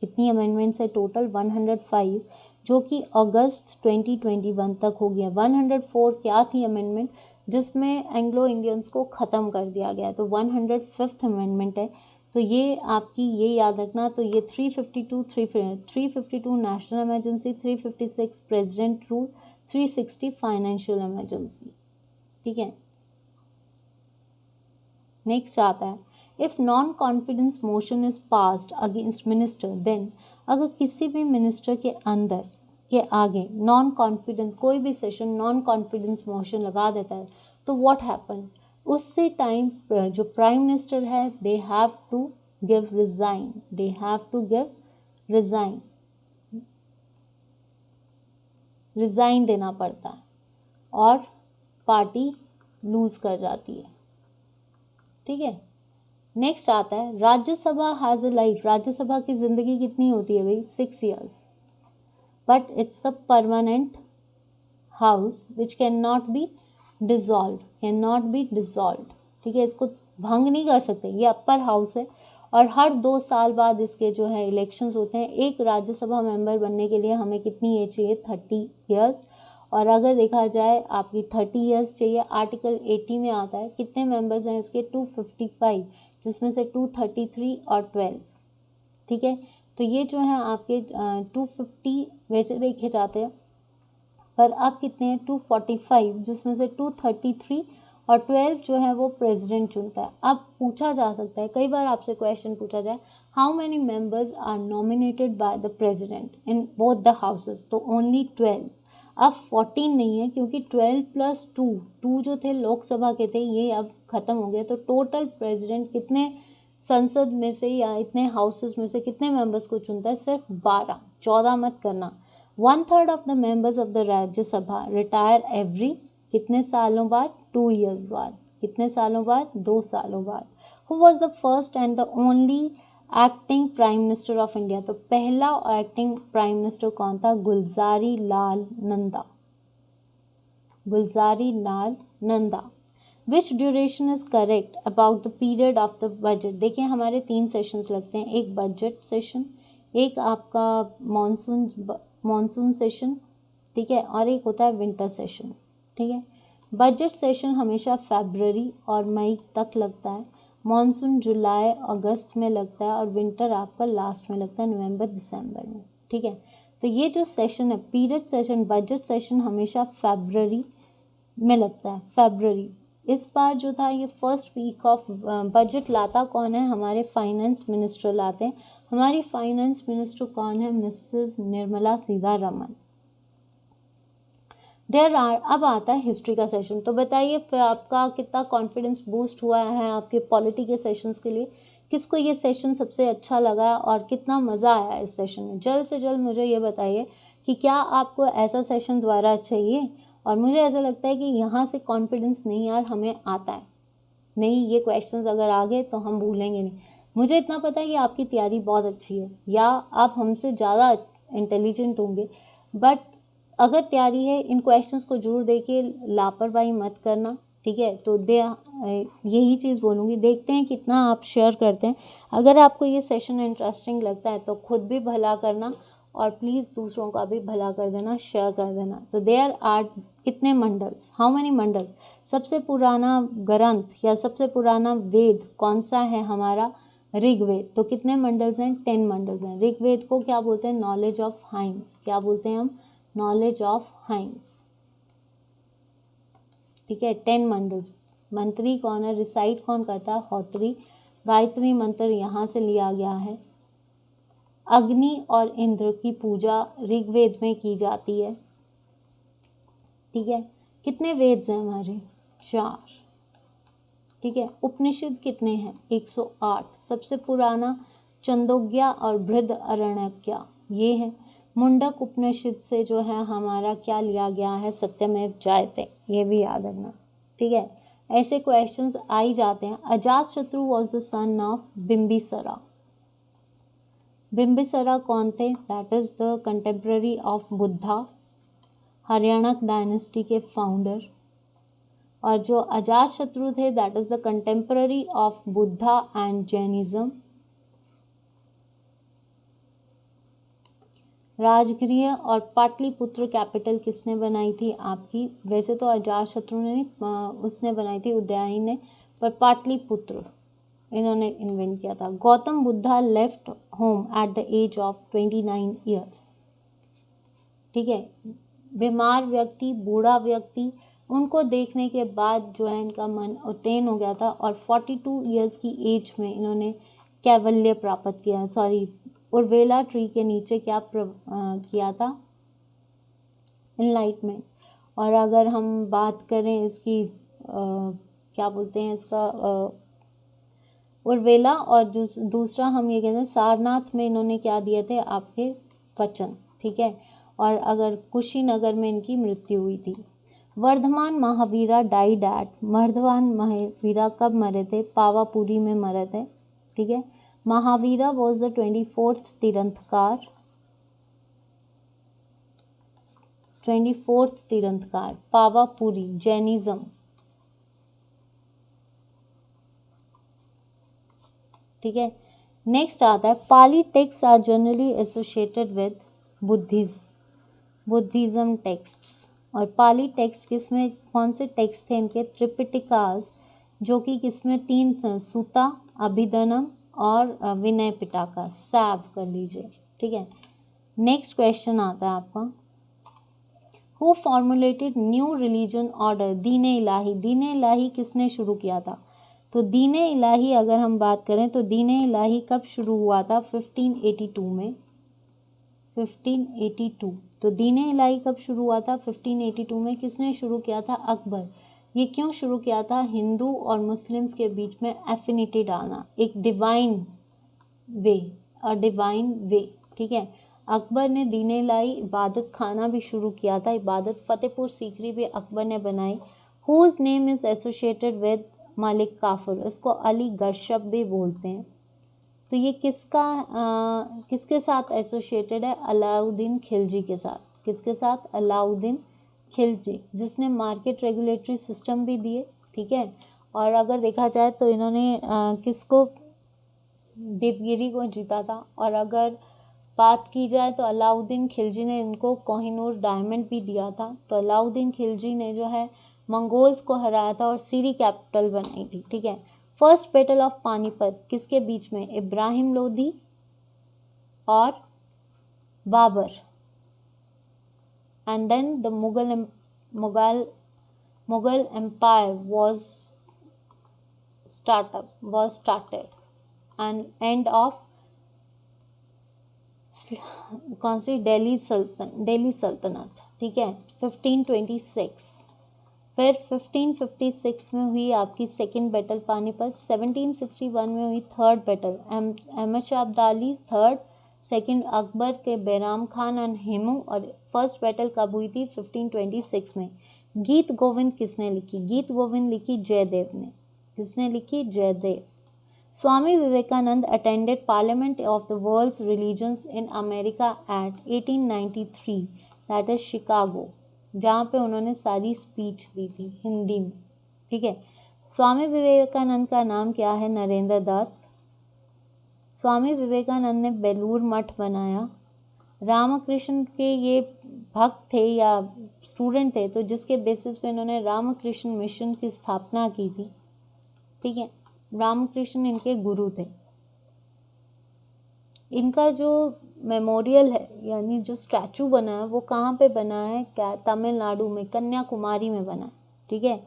कितनी अमेंडमेंट्स है टोटल? 105, जो कि अगस्त 2021 तक हो गया। 104 क्या थी अमेंडमेंट? जिसमें एंग्लो इंडियंस को ख़त्म कर दिया गया, तो 105th अमेंडमेंट है। तो ये आपकी ये याद रखना। तो ये 352 national emergency, 356 president rule, 360 financial emergency. ठीक है, नेक्स्ट आता है, if non confidence motion is passed against minister then, अगर किसी भी मिनिस्टर के अंदर के आगे नॉन कॉन्फिडेंस, कोई भी सेशन नॉन कॉन्फिडेंस मोशन लगा देता है, तो व्हाट हैपन? उससे टाइम जो प्राइम मिनिस्टर है they have to give resign, they have to give resign, resign देना पड़ता है और पार्टी लूज कर जाती है। ठीक है, नेक्स्ट आता है Rajya Sabha has a life, Rajya Sabha की ज़िंदगी कितनी होती है भाई 6 years, but it's a permanent house which can not be dissolve, ठीक है, इसको भंग नहीं कर सकते, ये अपर हाउस है और हर 2 साल बाद इसके जो है इलेक्शंस होते हैं। एक राज्यसभा मेंबर बनने के लिए हमें कितनी एज चाहिए 30 years, और अगर देखा जाए आपकी 30 years चाहिए, आर्टिकल 80 में आता है। कितने मेंबर्स हैं इसके 255, जिसमें से 233 और 12, ठीक है। तो ये जो है आपके 250 वैसे देखे जाते हैं, पर अब कितने हैं 245, जिसमें से 233 और 12 जो है वो प्रेसिडेंट चुनता है। अब पूछा जा सकता है, कई बार आपसे क्वेश्चन पूछा जाए, how many members are nominated by the president in both the houses, तो ओनली 12। अब 14 नहीं है, क्योंकि 12 प्लस 2 जो थे लोकसभा के थे, ये अब खत्म हो गया। तो टोटल प्रेसिडेंट कितने संसद में से या इतने हाउसेस में से कितने मेंबर्स को चुनता है, सिर्फ 12, 14 मत करना। 1/3 of the members of the Rajya Sabha retire every, कितने सालों बाद 2 years बाद, कितने सालों बाद 2 सालों बाद। Who was the first and the only acting prime minister of India, तो पहला एक्टिंग प्राइम मिनिस्टर कौन था, Gulzari Lal Nanda, Gulzari Lal Nanda. Which duration is correct about the period of the budget, देखिए हमारे 3 सेशंस लगते हैं, एक बजट सेशन, एक आपका मॉनसून सेशन, ठीक है, और एक होता है विंटर सेशन, ठीक है। बजट सेशन हमेशा फरवरी और मई तक लगता है, मॉनसून जुलाई अगस्त में लगता है और विंटर आपका लास्ट में लगता है, नवंबर दिसंबर में, ठीक है। तो ये जो सेशन है पीरियड सेशन, बजट सेशन हमेशा फरवरी में लगता है, फरवरी। इस बार जो था ये फर्स्ट वीक ऑफ बजट लाता कौन है, हमारे फाइनेंस मिनिस्टर लाते हैं। हमारी फाइनेंस मिनिस्टर कौन है, मिसेस निर्मला सीतारमन। अब आता है हिस्ट्री का सेशन। तो बताइए फिर आपका कितना कॉन्फिडेंस बूस्ट हुआ है आपके पॉलिटी के सेशंस के लिए, किसको ये सेशन सबसे अच्छा लगा और कितना मज़ा आया इस सेशन में। जल्द से जल्द मुझे ये बताइए कि क्या आपको ऐसा सेशन दोबारा चाहिए। और मुझे ऐसा लगता है कि यहाँ से कॉन्फिडेंस नहीं यार हमें आता है, नहीं ये क्वेश्चंस अगर आ गए तो हम भूलेंगे नहीं। मुझे इतना पता है कि आपकी तैयारी बहुत अच्छी है या आप हमसे ज़्यादा इंटेलिजेंट होंगे, बट अगर तैयारी है इन क्वेश्चंस को जरूर देखिए, लापरवाही मत करना, ठीक है। तो यही चीज़ बोलूँगी, देखते हैं कितना आप शेयर करते हैं। अगर आपको ये सेशन इंटरेस्टिंग लगता है तो खुद भी भला करना और प्लीज़ दूसरों का भी भला कर देना, शेयर कर देना। तो देयर आर कितने मंडल्स, हाउ मेनी मंडल्स, सबसे पुराना ग्रंथ या सबसे पुराना वेद कौन सा है, हमारा ऋग्वेद। तो कितने मंडल्स हैं, 10 मंडल्स हैं। ऋग्वेद को क्या बोलते हैं, नॉलेज ऑफ हाइम्स, क्या बोलते हैं हम, नॉलेज ऑफ हाइम्स, ठीक है। 10 मंडल्स। मंत्री कौन है, रिसाइट कौन करता है, होत्री। गायत्री मंत्र यहाँ से लिया गया है। अग्नि और इंद्र की पूजा ऋग्वेद में की जाती है, ठीक है। कितने वेद हैं हमारे, 4, ठीक है। उपनिषद कितने हैं, 108। सबसे पुराना चंदोग्या और बृहद अरण्यक्या ये है। मुंडक उपनिषद से जो है हमारा क्या लिया गया है, सत्यमेव जयते, ये भी याद रखना, ठीक है। ऐसे क्वेश्चंस आ ही जाते हैं। Ajatashatru was the son of Bimbisara. Bimbisara कौन थे, that is the contemporary of Buddha, Haryana dynasty के फाउंडर। और जो अजातशत्रु थे that is the contemporary of Buddha and Jainism. Rajgriha और पाटलिपुत्र कैपिटल किसने बनाई थी आपकी, वैसे तो अजातशत्रु ने नहीं, उसने बनाई थी उदयनी ने, पर पाटलिपुत्र इन्होंने इन्वेंट किया था। Gautam Buddha left home at the age of 29 years, ठीक है। बीमार व्यक्ति, बूढ़ा व्यक्ति, उनको देखने के बाद जो है इनका मन उटेन हो गया था और 42 ईयर्स की एज में इन्होंने कैवल्य प्राप्त किया, सॉरी उर्वेला ट्री के नीचे क्या किया था, इनलाइटमेंट। और अगर हम बात करें इसकी क्या बोलते हैं इसका, उर्वेला, और दूसरा हम ये कहते हैं सारनाथ में इन्होंने क्या दिए थे आपके वचन, ठीक है। और अगर कुशीनगर में इनकी मृत्यु हुई थी। वर्धमान महावीरा डाइड एट, वर्धमान महावीरा कब मरे थे? पावापुरी में मरे थे। ठीक है, महावीरा वॉज द 24th तीर्थंकर, 24th तीर्थंकर, पावापुरी, जैनिज्म। ठीक है, नेक्स्ट आता है Pali text are generally associated with Buddhism texts. और पाली टेक्स्ट किसमें, कौन से टेक्स्ट थे इनके? त्रिपिटिकास, जो कि किसमें 3 सूता, अभिधनम और विनय पिटका, सैव कर लीजिए। ठीक है, नेक्स्ट क्वेश्चन आता है आपका, who formulated new religion order, दीन इलाही। दीन इलाही किसने शुरू किया था? तो दीन इलाही अगर हम बात करें तो दीन इलाही कब शुरू हुआ था? 1582 में, 1582। तो दीन इलाही कब शुरू हुआ था? 1582 में। किसने शुरू किया था? अकबर। ये क्यों शुरू किया था? हिंदू और मुस्लिम्स के बीच में एफिनिटी डालना, एक डिवाइन वे। ठीक है, अकबर ने दीन इलाही इबादत खाना भी शुरू किया था, इबादत फतेहपुर सीकरी भी अकबर ने बनाई। Whose name is associated with Malik Kafur, इसको अली गशब भी बोलते हैं। तो ये किसके साथ एसोसिएटेड है? अलाउद्दीन खिलजी के साथ। किसके साथ? अलाउद्दीन खिलजी, जिसने मार्केट रेगुलेटरी सिस्टम भी दिए। ठीक है, और अगर देखा जाए तो इन्होंने किसको, देवगिरी को जीता था। और अगर बात की जाए तो अलाउद्दीन खिलजी ने इनको कोहिनूर डायमंड भी दिया था। तो अलाउद्दीन खिलजी ने जो है मंगोल्स को हराया था और सीरी कैपिटल बनाई थी। ठीक है, फर्स्ट बैटल ऑफ पानीपत किसके बीच में? इब्राहिम लोधी और Babur. And then the Mughal empire was started and end of कौन सी? दिल्ली सल्तनत। ठीक है, 1526। फिर 1556 में हुई आपकी सेकेंड बैटल पानीपत। 1761 में हुई third battle Ahmad Shah Abdali third, second Akbar के बैराम खान एंड हेमू। और फर्स्ट बैटल कब हुई थी? 1526 में। गीत गोविंद किसने लिखी? गीत गोविंद लिखी जयदेव ने। किसने लिखी? Jayadev. Swami Vivekananda attended parliament of the world's religions in America at 1893, that is Chicago, जहाँ पे उन्होंने सारी स्पीच दी थी हिंदी में। ठीक है, स्वामी विवेकानंद का नाम क्या है? नरेंद्र दत्त। स्वामी विवेकानंद ने बेलूर मठ बनाया। रामकृष्ण के ये भक्त थे या स्टूडेंट थे, तो जिसके बेसिस पे इन्होंने रामकृष्ण मिशन की स्थापना की थी। ठीक है, रामकृष्ण इनके गुरु थे। इनका जो मेमोरियल है यानी जो स्टैचू बना है वो कहाँ पे बना है? क्या तमिलनाडु में, कन्याकुमारी में बना है। ठीक है,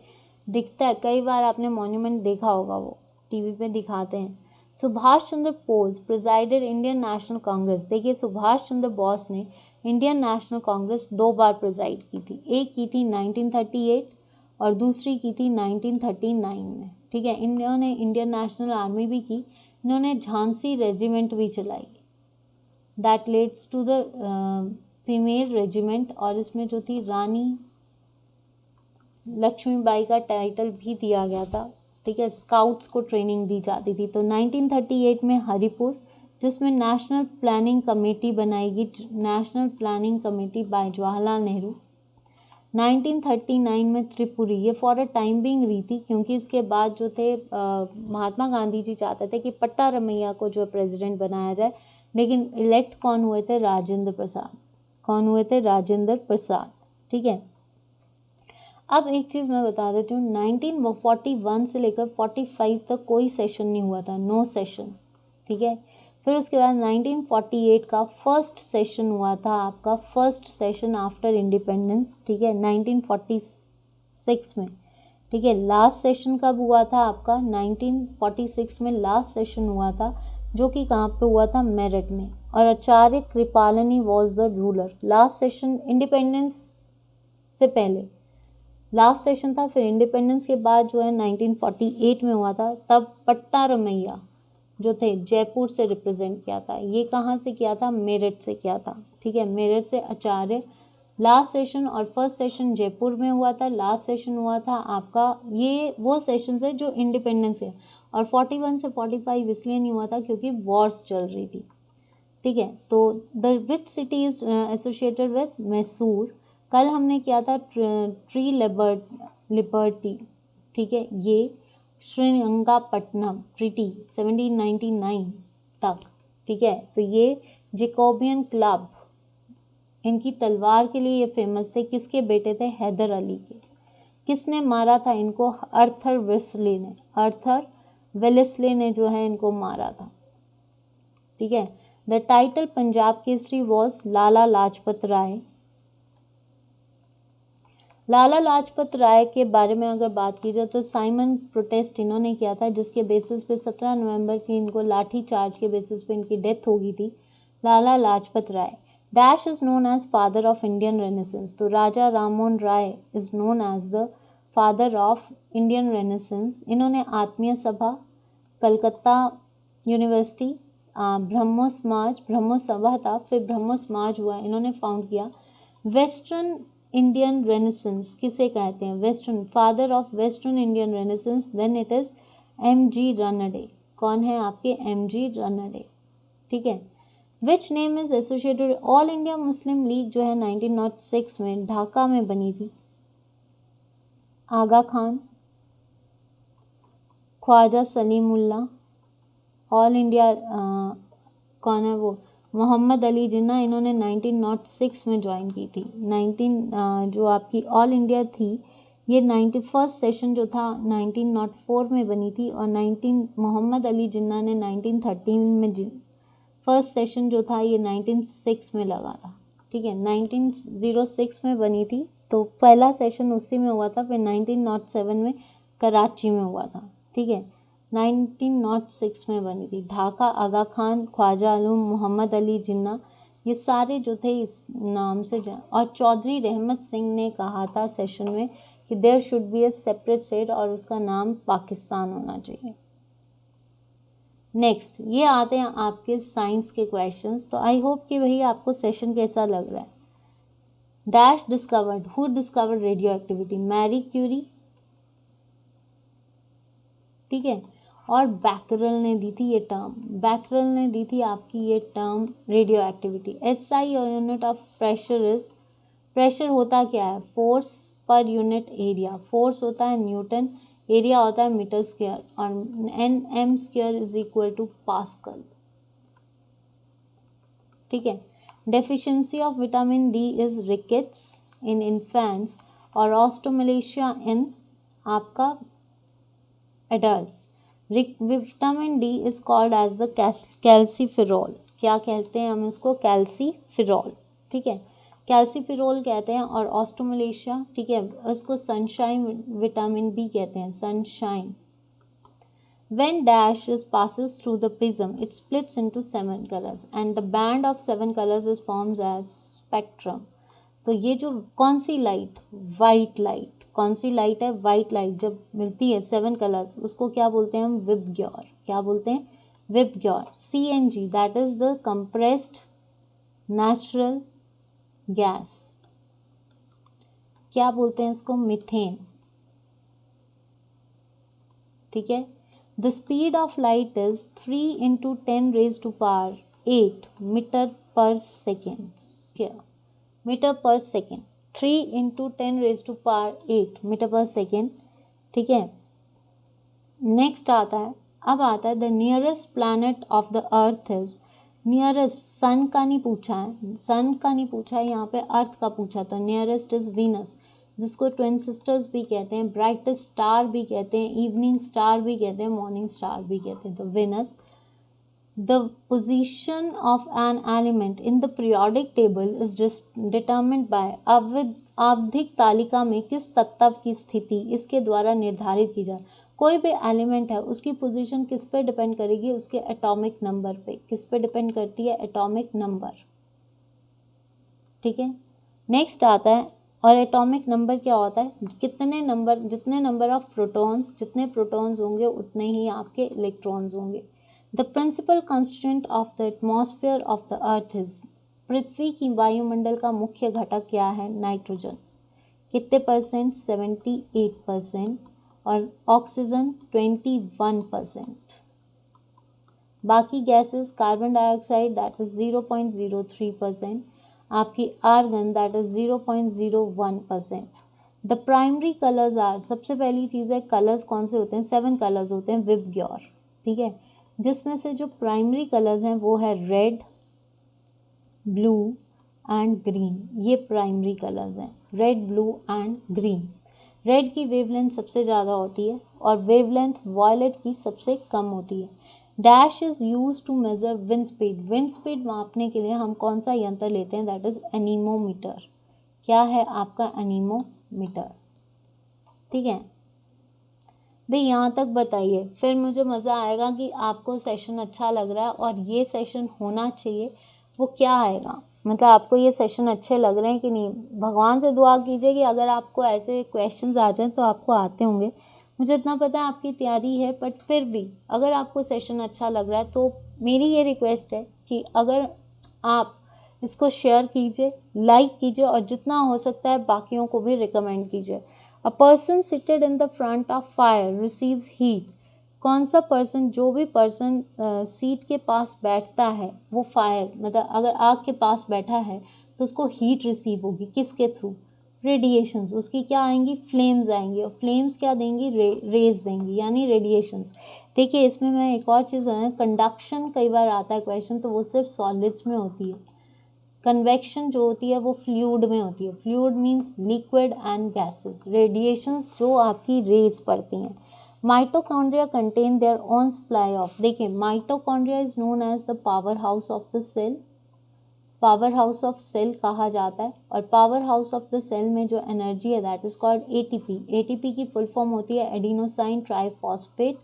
दिखता है, कई बार आपने मॉन्यूमेंट देखा होगा, वो टीवी पे दिखाते हैं। सुभाष चंद्र बोस प्रिजाइडेड इंडियन नेशनल कांग्रेस। देखिए, सुभाष चंद्र बोस ने इंडियन नेशनल कांग्रेस 2 बार प्रिजाइड की थी। एक की थी 1938 और दूसरी की थी 1939 में। ठीक है, इन्होंने इंडियन नेशनल आर्मी भी की। इन्होंने झांसी रेजिमेंट भी चलाई, that leads to the female regiment. और इसमें जो थी रानी लक्ष्मीबाई का टाइटल भी दिया गया था। ठीक है, स्काउट्स को ट्रेनिंग दी जाती थी। तो 1938 में हरिपुर, जिसमें नेशनल प्लानिंग कमेटी बनाई गई, national planning committee by Jawaharlal Nehru. 1939 में त्रिपुरी, ये फॉर अ टाइम बिंग रही थी, क्योंकि इसके बाद जो थे महात्मा गांधी जी चाहते थे कि पट्टा रमैया को जो प्रेसिडेंट बनाया जाए, लेकिन इलेक्ट कौन हुए थे? राजेंद्र प्रसाद। कौन हुए थे? राजेंद्र प्रसाद। ठीक है, अब एक चीज़ मैं बता देती हूँ, 1941 से लेकर 45 तक कोई सेशन नहीं हुआ था, नो सेशन। ठीक है, फिर उसके बाद 1948 का फर्स्ट सेशन हुआ था आपका, फर्स्ट सेशन आफ्टर इंडिपेंडेंस। ठीक है, 1946 में। ठीक है, लास्ट सेशन कब हुआ था आपका? 1946 में लास्ट सेशन हुआ था, जो कि कहाँ पे हुआ था? मेरठ में। और Acharya Kripalani was the ruler. Last session independence से पहले लास्ट सेशन था, फिर इंडिपेंडेंस के बाद जो है 1948 में हुआ था, तब पट्टा रमैया जो थे जयपुर से रिप्रेजेंट किया था। ये कहाँ से किया था? मेरठ से किया था। ठीक है, मेरठ से आचार्य लास्ट सेशन और फर्स्ट सेशन जयपुर में हुआ था, लास्ट सेशन हुआ था आपका, ये वो सेशन है जो इंडिपेंडेंस है, और 41 से 45 इसलिए नहीं हुआ था क्योंकि वॉर्स चल रही थी, ठीक है। तो the which city is associated with Mysore, कल हमने किया था ट्री लिबर्टी, ठीक है, ये श्रीरंगापट्टनम ट्रीटी 1799 तक, ठीक है। तो ये जेकोबियन क्लब, इनकी तलवार के लिए ये फेमस थे, किसके बेटे थे, हैदर अली के। किसने मारा था इनको, आर्थर वेलेस्ली ने, आर्थर वेलेस्ली ने जो है इनको मारा था, ठीक है। The title Punjab Kesari was Lala Lajpat Rai. Lala Lajpat Rai के बारे में अगर बात की जाए तो साइमन प्रोटेस्ट इन्होंने किया था, जिसके बेसिस पे 17 नवंबर की इनको लाठी चार्ज के बेसिस पे इनकी डेथ हो गई थी। Lala Lajpat Rai dash is known as father of Indian renaissance, तो Raja Rammohan Roy is known as the father of Indian renaissance. इन्होंने आत्मीय सभा, कलकत्ता यूनिवर्सिटी, ब्रह्मो समाज, ब्रह्मो सभा था, फिर ब्रह्मो समाज हुआ, इन्होंने फाउंड किया। वेस्टर्न इंडियन रेनेसेंस किसे कहते हैं, western, father of western Indian renaissance, then it is M G. Ranade. कौन है आपके, एम.जी. रनडे, ठीक है। Which name is associated, All India Muslim League जो है 1906 में ढाका में बनी थी। आगा खान, ख्वाजा सलीमुल्ला, ऑल इंडिया कौन है वो, मोहम्मद अली जिन्ना, इन्होंने 1906 में ज्वाइन की थी। जो आपकी ऑल इंडिया थी ये 91st सेशन जो था 1904 में बनी थी, और मोहम्मद अली जिन्ना ने 1913 में फर्स्ट सेशन जो था ये 1906 में लगा था, ठीक है। 1906 में बनी थी, तो पहला सेशन उसी में हुआ था, फिर 1907 में कराची में हुआ था, ठीक है। 1906 में बनी थी। ढाका, आगा खान, ख्वाजा आलम, मोहम्मद अली जिन्ना, ये सारे जो थे इस नाम से और चौधरी रहमत सिंह ने कहा था सेशन में कि there should be a separate state और उसका नाम पाकिस्तान होना चाहिए। नेक्स्ट ये आते हैं आपके साइंस के क्वेश्चंस। तो आई होप कि वही आपको सेशन कैसा लग रहा है। Dash discovered, who discovered radioactivity, Marie Curie, ठीक है। और बैकरल ने दी थी ये टर्म, बैकरल ने दी थी आपकी ये term radio activity. SI unit of pressure is, pressure होता क्या है, force per unit area, force होता है न्यूटन, एरिया होता है मीटर स्क्वायर, और M square is equal to pascal, ठीक है। Deficiency of vitamin D is rickets in infants और ऑस्टोमेलेशिया इन आपका adults. Vitamin D is called as the calciferol, क्या कहते हैं हम इसको, कैल्सीफिरोल, ठीक है, कैल्सीफिरोल कहते हैं। और ऑस्टोमेलेशिया, ठीक है, उसको सनशाइन विटामिन बी कहते हैं, sunshine. When dash is passes through the prism, it splits into 7 colors and the band of 7 colors is formed as spectrum. तो ये जो कौन सी लाइट, वाइट लाइट, कौन सी लाइट है, वाइट लाइट जब मिलती है 7 कलर्स, उसको क्या बोलते हैं हम, विबग्योर, क्या बोलते हैं, VIBGYOR. CNG that is the compressed natural gas, क्या बोलते हैं इसको, मीथेन, ठीक है। The speed of light is 3 into 10 raised to power 8 meter per second. Meter per second, 3 into 10 raised to power 8 meter per second, ठीक है। Next आता है, अब आता है the nearest planet of the earth is, nearest sun का नहीं पूछा है, सन का नहीं पूछा है यहाँ पे, अर्थ का पूछा था। नियरेस्ट इज वीनस, जिसको ट्विन सिस्टर्स भी कहते हैं, ब्राइटेस्ट स्टार भी कहते हैं, इवनिंग स्टार भी कहते हैं, मॉर्निंग स्टार भी कहते हैं, तो Venus. The position of an element in the periodic table is determined by, आवधिक तालिका में किस तत्व की स्थिति इसके द्वारा निर्धारित की जाए। कोई भी एलिमेंट है उसकी पोजीशन किस पे डिपेंड करेगी, उसके एटॉमिक नंबर पे, किस पे डिपेंड करती है, एटॉमिक नंबर, ठीक है। नेक्स्ट आता है, और एटॉमिक नंबर क्या होता है, कितने नंबर, जितने नंबर ऑफ प्रोटॉन्स, जितने प्रोटॉन्स होंगे उतने ही आपके इलेक्ट्रॉन्स होंगे। The principal constituent of the atmosphere of the earth is, पृथ्वी की वायुमंडल का मुख्य घटक क्या है? नाइट्रोजन। कितने परसेंट? 78%। और ऑक्सीजन 21%। बाकी gases, carbon dioxide that is 0.03%, आपकी argon that is 0.01%। The primary colours are, सबसे पहली चीज़ है कलर्स कौन से होते हैं? 7 कलर्स होते हैं विबग्योर, ठीक है, जिसमें से जो प्राइमरी कलर्स हैं वो है रेड, ब्लू एंड ग्रीन। ये प्राइमरी कलर्स हैं, red, blue and green. Red की वेवलेंथ सबसे ज़्यादा होती है और वेवलेंथ वॉयलेट की सबसे कम होती है। Dash is use to measure wind speed. Wind speed मापने के लिए हम कौन सा यंत्र लेते हैं? That is anemometer. क्या है आपका? एनीमोमीटर, ठीक है भाई। यहाँ तक बताइए, फिर मुझे मज़ा आएगा कि आपको सेशन अच्छा लग रहा है और ये सेशन होना चाहिए। वो क्या आएगा, मतलब आपको ये सेशन अच्छे लग रहे हैं कि नहीं। भगवान से दुआ कीजिए कि अगर आपको ऐसे क्वेश्चंस आ जाएं तो आपको आते होंगे, मुझे इतना पता है आपकी तैयारी है, बट फिर भी अगर आपको सेशन अच्छा लग रहा है तो मेरी ये रिक्वेस्ट है कि अगर आप इसको शेयर कीजिए, लाइक कीजिए और जितना हो सकता है बाकियों को भी रिकमेंड कीजिए। A person seated in the front of fire receives heat. कौन सा पर्सन, जो भी पर्सन सीट के पास बैठता है वो फायर, मतलब अगर आग के पास बैठा है तो उसको हीट रिसीव होगी, किसके थ्रू? रेडिएशंस। उसकी क्या आएंगी? फ्लेम्स आएंगी, और फ्लेम्स क्या देंगी? रेज देंगी, यानी रेडिएशंस। देखिए इसमें मैं एक और चीज़ बताऊँ, कंडक्शन कई बार आता है क्वेश्चन, तो वो सिर्फ सॉलिड्स में होती है। कन्वेक्शन जो होती है वो फ्लूइड में होती है। Fluid means liquid and gases. Radiations जो आपकी रेज पड़ती हैं। Mitochondria contain their own supply of, देखिए mitochondria is known as the power house of the cell. Power house of cell कहा जाता है, और power house of the cell में जो एनर्जी है that is called ATP. ATP की full form होती है एडिनोसाइन ट्राइफॉस्फेट,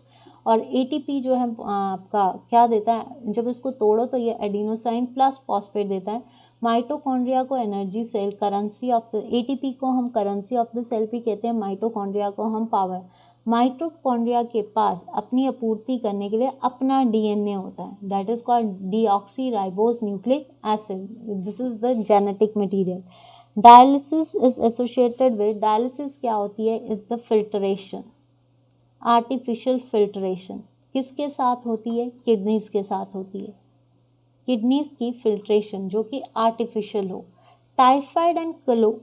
और एटीपी जो है आपका क्या देता है? जब इसको तोड़ो तो ये एडिनोसाइन प्लस फॉस्फेट देता है। माइटोकॉन्ड्रिया को energy cell, currency of the ATP को हम करेंसी ऑफ द सेल भी कहते हैं, माइटोकॉन्ड्रिया को हम पावर। माइटोकॉन्ड्रिया के पास अपनी आपूर्ति करने के लिए अपना डीएनए होता है, that is called deoxyribose nucleic acid. This is the genetic material. Dialysis is associated with, dialysis क्या होती है? Is the filtration, artificial filtration. किसके साथ होती है? किडनीज के साथ होती है। किडनीज की फिल्ट्रेशन जो कि आर्टिफिशियल हो। Typhoid and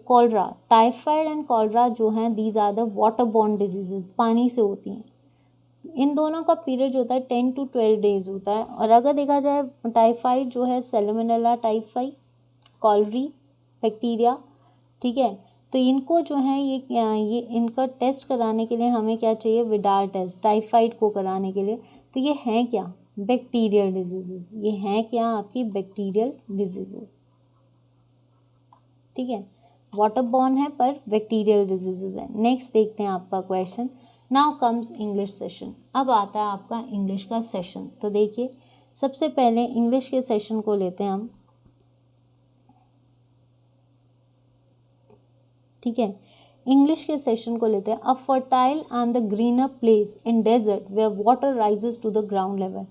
cholera, typhoid and cholera जो हैं these are the water borne diseases, पानी से होती हैं। इन दोनों का पीरियड जो होता है 10 to 12 डेज होता है। और अगर देखा जाए टाइफाइड जो है सैल्मोनेला टाइफाई, कॉलरी बैक्टीरिया, ठीक है, तो इनको जो है ये इनका टेस्ट कराने के लिए हमें क्या चाहिए? विडार टेस्ट, टाइफाइड को कराने के लिए। तो ये हैं क्या? Bacterial diseases. ये हैं क्या? आपकी बैक्टीरियल डिजीजेस, ठीक है, वाटर बॉर्न है पर बैक्टीरियल डिजीजेज है। नेक्स्ट देखते हैं आपका question. Now comes English session. अब आता है आपका इंग्लिश का सेशन। तो देखिए सबसे पहले इंग्लिश के सेशन को लेते हैं हम, ठीक है, इंग्लिश के सेशन को लेते हैं। A fertile and the greener place in desert where water rises to the ground level.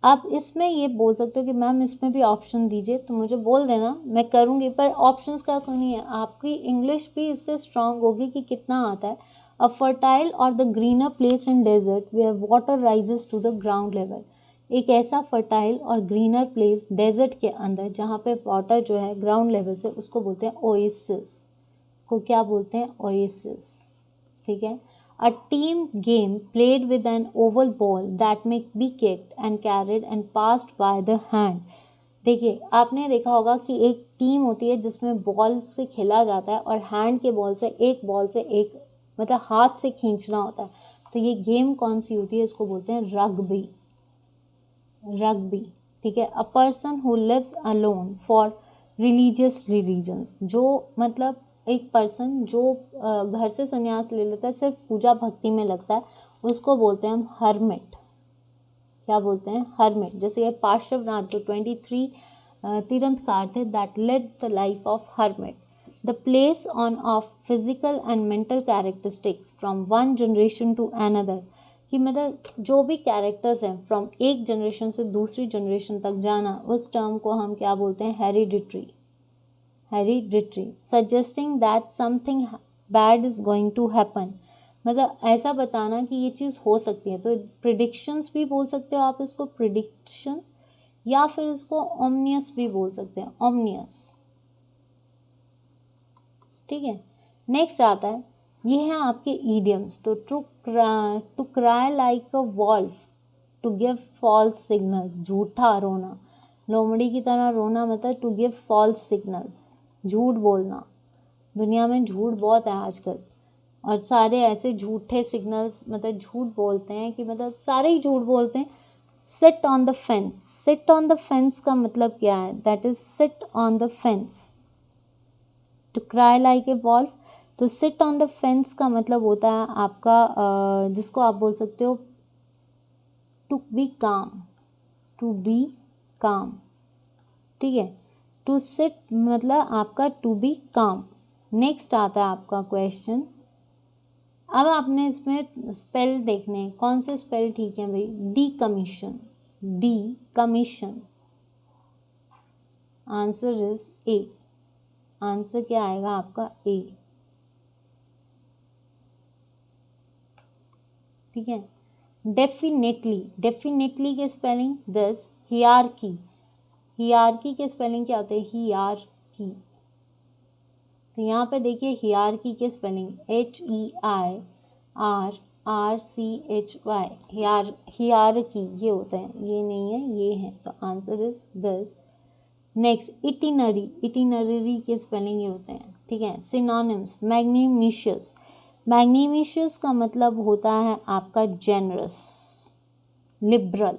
आप इसमें ये बोल सकते हो कि मैम इसमें भी ऑप्शन दीजिए, तो मुझे बोल देना, मैं करूँगी, पर ऑप्शंस का तो नहीं है। आपकी इंग्लिश भी इससे स्ट्रांग होगी कि कितना आता है। अ फर्टाइल और the greener place in desert where water rises to the ground level. एक ऐसा फर्टाइल और ग्रीनर प्लेस डेजर्ट के अंदर जहाँ पे वाटर जो है ग्राउंड लेवल से, उसको बोलते हैं ओएसिस। उसको क्या बोलते हैं? ओएसिस, ठीक है। A team game played with an oval ball that may be kicked and carried and passed by the hand. देखिए आपने देखा होगा कि एक टीम होती है जिसमें बॉल से खेला जाता है, और हैंड के बॉल से एक मतलब हाथ से खींचना होता है। तो ये गेम कौन सी होती है? इसको बोलते हैं रग्बी, रग्बी, ठीक है। A person who lives alone for religious reasons, जो मतलब एक पर्सन जो घर से संन्यास ले लेता है, सिर्फ पूजा भक्ति में लगता है, उसको बोलते हैं हम हर्मिट। क्या बोलते हैं? हर्मिट। जैसे ये पार्श्वनाथ जो 23 तीर्थंकर थे, that led the life of hermit. The place on of physical and mental characteristics from one generation to another. कि मतलब जो भी कैरेक्टर्स हैं फ्रॉम एक जनरेशन से दूसरी जनरेशन तक जाना, उस टर्म को हम क्या बोलते हैं, hereditary. Hereditary suggesting that something bad is going to happen, मतलब ऐसा बताना कि ये चीज़ हो सकती है। तो प्रिडिक्शंस भी बोल सकते हो आप इसको, प्रिडिक्शन, या फिर इसको ओमनियस भी बोल सकते हैं, ओमनियस। ठीक है, नेक्स्ट आता है, ये है आपके ईडियम्स। तो to cry like a wolf, to give false signals, झूठा रोना, लोमड़ी की तरह रोना, मतलब टू गिव फॉल्स सिग्नल्स, झूठ बोलना। दुनिया में झूठ बहुत है आजकल, और सारे ऐसे झूठे सिग्नल्स, मतलब झूठ बोलते हैं कि मतलब सारे ही झूठ बोलते हैं। Sit on the fence, sit on the fence का मतलब क्या है, that is sit on the fence. To cry like a wolf, तो सिट ऑन द फेंस का मतलब होता है आपका जिसको आप बोल सकते हो टू बी काम, टू बी काम। ठीक है, टू सिट मतलब आपका टू बी काम। नेक्स्ट आता है आपका क्वेश्चन। अब आपने इसमें स्पेल देखने हैं, कौन से स्पेल ठीक है भाई, D commission, D commission, answer is a, answer क्या आएगा आपका ए। ठीक है, डेफिनेटली, डेफिनेटली के स्पेलिंग दिस, हियार्की, हियार्की के स्पेलिंग क्या होते हैं, हियार्की। तो यहाँ पे देखिए हियार्की के स्पेलिंग HEIRRCHY, हियार्की ये होता है, ये नहीं है, ये है। तो answer is this. Next itinerary, itinerary के स्पेलिंग ये होते हैं। ठीक है, सिनोनिम्स, मैग्नीमिशियस, मैग्नीमिशियस का मतलब होता है आपका जेनरस, लिबरल,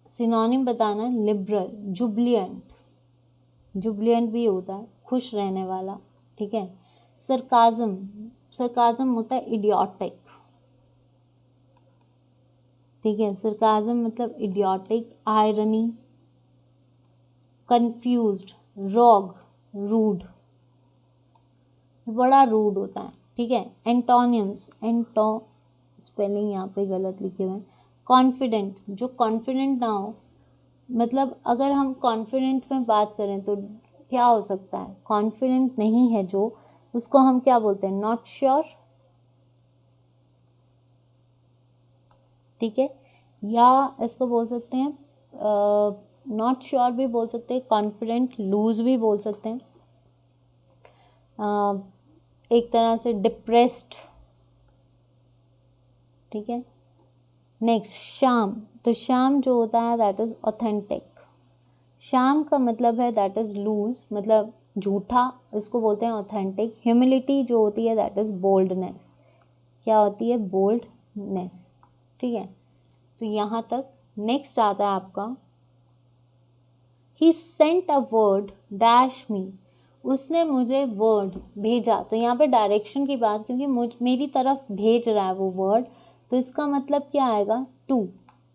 सिनोनिम बताना, लिबरल, जुबलियंट, जुबलियंट भी होता है खुश रहने वाला। ठीक है, सरकाज़म, सरकाज़म होता है इडियोटिक। ठीक है, सरकाज़म मतलब idiotic, irony, confused, wrong, rude, बड़ा रूड होता है। ठीक है, एंटोनियम्स, स्पेलिंग यहाँ पे गलत लिखे हुए हैं, कॉन्फिडेंट, जो कॉन्फिडेंट ना हो, मतलब अगर हम कॉन्फिडेंट में बात करें तो क्या हो सकता है, कॉन्फिडेंट नहीं है जो, उसको हम क्या बोलते हैं, नॉट श्योर। ठीक है, या इसको बोल सकते हैं नॉट श्योर भी बोल सकते हैं, कॉन्फिडेंट लूज भी बोल सकते हैं, एक तरह से डिप्रेस्ड। ठीक है, नेक्स्ट शाम, तो शाम जो होता है दैट इज ऑथेंटिक, शाम का मतलब है दैट इज लूज, मतलब झूठा, इसको बोलते हैं ऑथेंटिक। ह्यूमिलिटी जो होती है दैट इज बोल्डनेस, क्या होती है, बोल्डनेस। ठीक है, तो यहाँ तक। नेक्स्ट आता है आपका, he sent a word dash me, उसने मुझे वर्ड भेजा। तो यहाँ पे डायरेक्शन की बात, क्योंकि मेरी तरफ भेज रहा है वो वर्ड, तो इसका मतलब क्या आएगा, टू,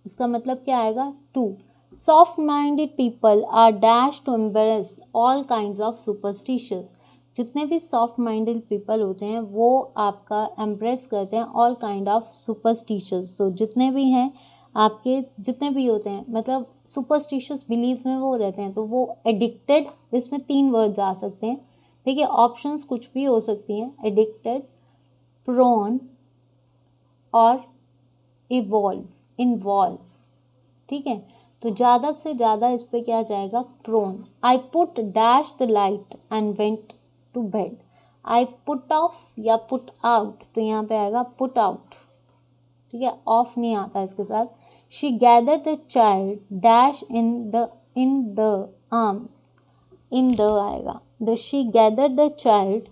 इसका मतलब क्या आएगा, to. Soft minded people are dash to embarrass all kinds of superstitious, जितने भी सॉफ्ट माइंडेड पीपल होते हैं वो आपका एम्ब्रेस करते हैं ऑल काइंड ऑफ सुपरस्टिशियस। तो जितने भी हैं आपके, जितने भी होते हैं, मतलब सुपरस्टिशियस बिलीफ में वो रहते हैं, तो वो एडिक्टेड, इसमें 3 वर्ड्स आ सकते हैं। देखिए ऑप्शंस कुछ भी हो सकती हैं, एडिक्टेड, प्रोन और इवॉल्व, इन्वॉल्व। ठीक है, तो ज़्यादा से ज़्यादा इस पे क्या जाएगा, prone. I put dash the light and went to bed, I put off या पुट आउट, तो यहाँ पे आएगा पुट आउट। ठीक है, ऑफ नहीं आता इसके साथ। She gather the child dash in the arms, in the आएगा, the she gather the child.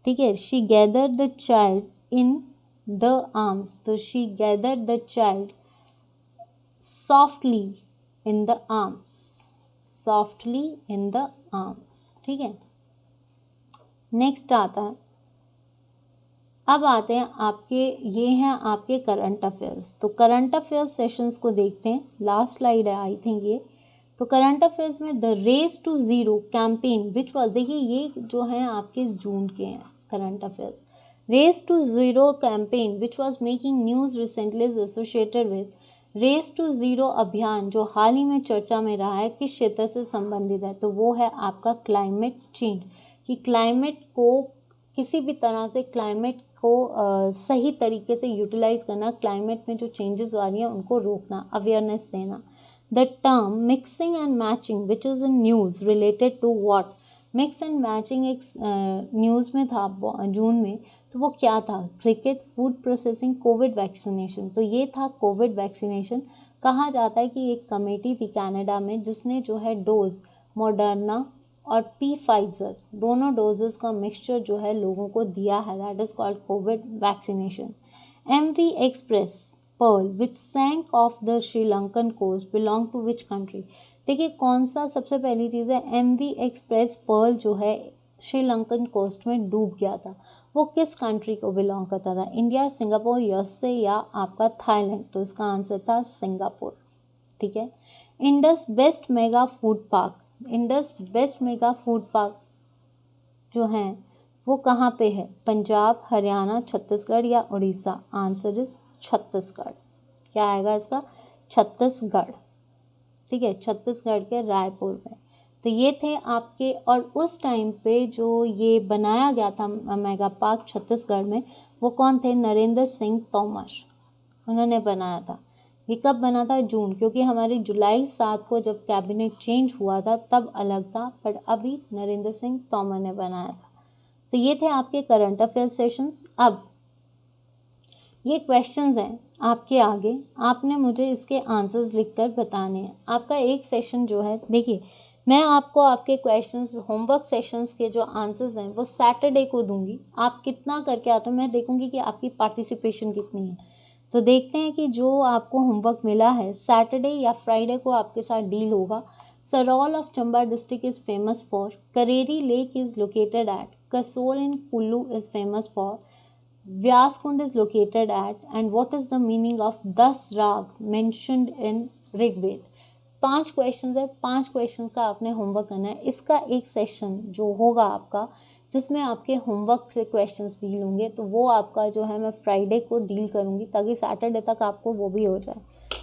ठीक है, she gather the child in the arms, तो she gather the child softly in the arms, softly in the arms. ठीक है, next आता है, अब आते हैं आपके, ये हैं आपके करंट अफेयर्स। तो करंट अफेयर्स सेशंस को देखते हैं, लास्ट स्लाइड है आई थिंक ये। तो करंट अफेयर्स में the race to zero campaign which was, देखिए ये जो है आपके जून के हैं current affairs. Race to zero campaign which was making news recently is associated with, race to zero अभियान जो हाल ही में चर्चा में रहा है किस क्षेत्र से संबंधित है, तो वो है आपका क्लाइमेट चेंज, कि क्लाइमेट को किसी भी तरह से क्लाइमेट को सही तरीके से यूटिलाइज करना, क्लाइमेट में जो चेंजेस आ रही हैं उनको रोकना, अवेयरनेस देना। The term mixing and matching which is in news related to what, mix and matching एक न्यूज़ में था जून में, तो वो क्या था, cricket, food processing, Covid vaccination. तो ये था कोविड वैक्सीनेशन। कहा जाता है कि एक कमेटी थी कनाडा में जिसने जो है डोज मॉडर्ना और फाइजर दोनों डोजेस का मिक्सचर जो है लोगों को दिया है, that is called covid vaccination. MV Express Pearl which sank of the Sri Lankan coast belong to which country. देखिए कौन सा सबसे पहली चीज़ है, MV एक्सप्रेस पर्ल जो है श्रीलंकन कोस्ट में डूब गया था, वो किस कंट्री को बिलोंग करता था, इंडिया, सिंगापुर, यूएसए या आपका थाईलैंड। तो इसका आंसर था सिंगापुर। ठीक है। Indus best mega food park, Indus best mega food park जो हैं वो कहाँ पे है, पंजाब, हरियाणा, छत्तीसगढ़ या उड़ीसा। Answer is Chhattisgarh. क्या आएगा इसका, छत्तीसगढ़। ठीक है, छत्तीसगढ़ के रायपुर में। तो ये थे आपके, और उस टाइम पे जो ये बनाया गया था मेगा पार्क छत्तीसगढ़ में, वो कौन थे, नरेंद्र सिंह तोमर, उन्होंने बनाया था। ये कब बना था, जून, क्योंकि हमारी जुलाई 7 को जब कैबिनेट चेंज हुआ था तब अलग था, पर अभी नरेंद्र सिंह तोमर ने बनाया था। तो ये थे आपके करंट अफेयर सेशंस। अब ये क्वेश्चंस हैं आपके आगे, आपने मुझे इसके आंसर्स लिखकर बताने हैं। आपका एक सेशन जो है, देखिए मैं आपको आपके क्वेश्चंस होमवर्क सेशंस के जो आंसर्स हैं वो सैटरडे को दूंगी। आप कितना करके आते हो, मैं देखूंगी कि आपकी पार्टिसिपेशन कितनी है। तो देखते हैं कि जो आपको होमवर्क मिला है सैटरडे या फ्राइडे को आपके साथ डील होगा। Sarol of Chamba district is famous for, Kareri lake is located at, Kasol in Kullu is famous for, Vyaskund is located at, and what is the meaning of 10 राग mentioned in ऋग्वेद। 5 क्वेश्चंस है, 5 क्वेश्चंस का आपने होमवर्क करना है। इसका एक सेशन जो होगा आपका जिसमें आपके होमवर्क से क्वेश्चंस डील होंगे, तो वो आपका जो है मैं फ्राइडे को डील करूँगी ताकि सैटरडे तक आपको वो भी हो जाए।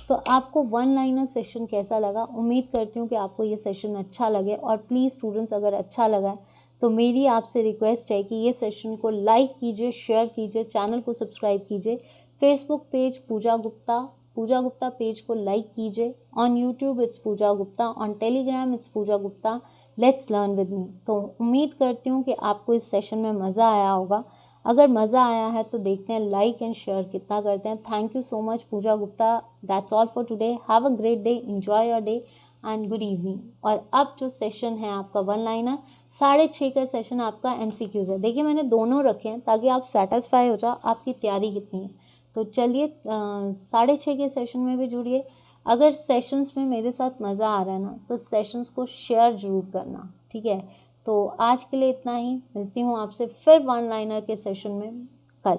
तो आपको वन लाइनर सेशन कैसा लगा, उम्मीद करती हूँ कि आपको ये सेशन अच्छा लगे। और प्लीज़ स्टूडेंट्स, अगर अच्छा लगा तो मेरी आपसे रिक्वेस्ट है कि ये सेशन को लाइक कीजिए, शेयर कीजिए, चैनल को सब्सक्राइब कीजिए, Facebook page Pooja Gupta page को लाइक कीजिए, on YouTube it's Pooja Gupta, on Telegram it's Pooja Gupta, let's learn with me. तो उम्मीद करती हूँ कि आपको इस सेशन में मज़ा आया होगा। अगर मज़ा आया है तो देखते हैं लाइक एंड शेयर कितना करते हैं। Thank you so much Pooja Gupta, that's all for today, have a great day, enjoy your day and good evening. और अब जो सेशन है आपका वन लाइनर, 6:30 का सेशन आपका MCQs है। देखिए मैंने दोनों रखे हैं ताकि आप सेटिस्फाई हो जाओ आपकी तैयारी कितनी है। तो चलिए 6:30 के सेशन में भी जुड़िए। अगर सेशंस में मेरे साथ मज़ा आ रहा है ना, तो सेशंस को शेयर ज़रूर करना, ठीक है। तो आज के लिए इतना ही, मिलती हूँ आपसे फिर वन लाइनर के सेशन में कल।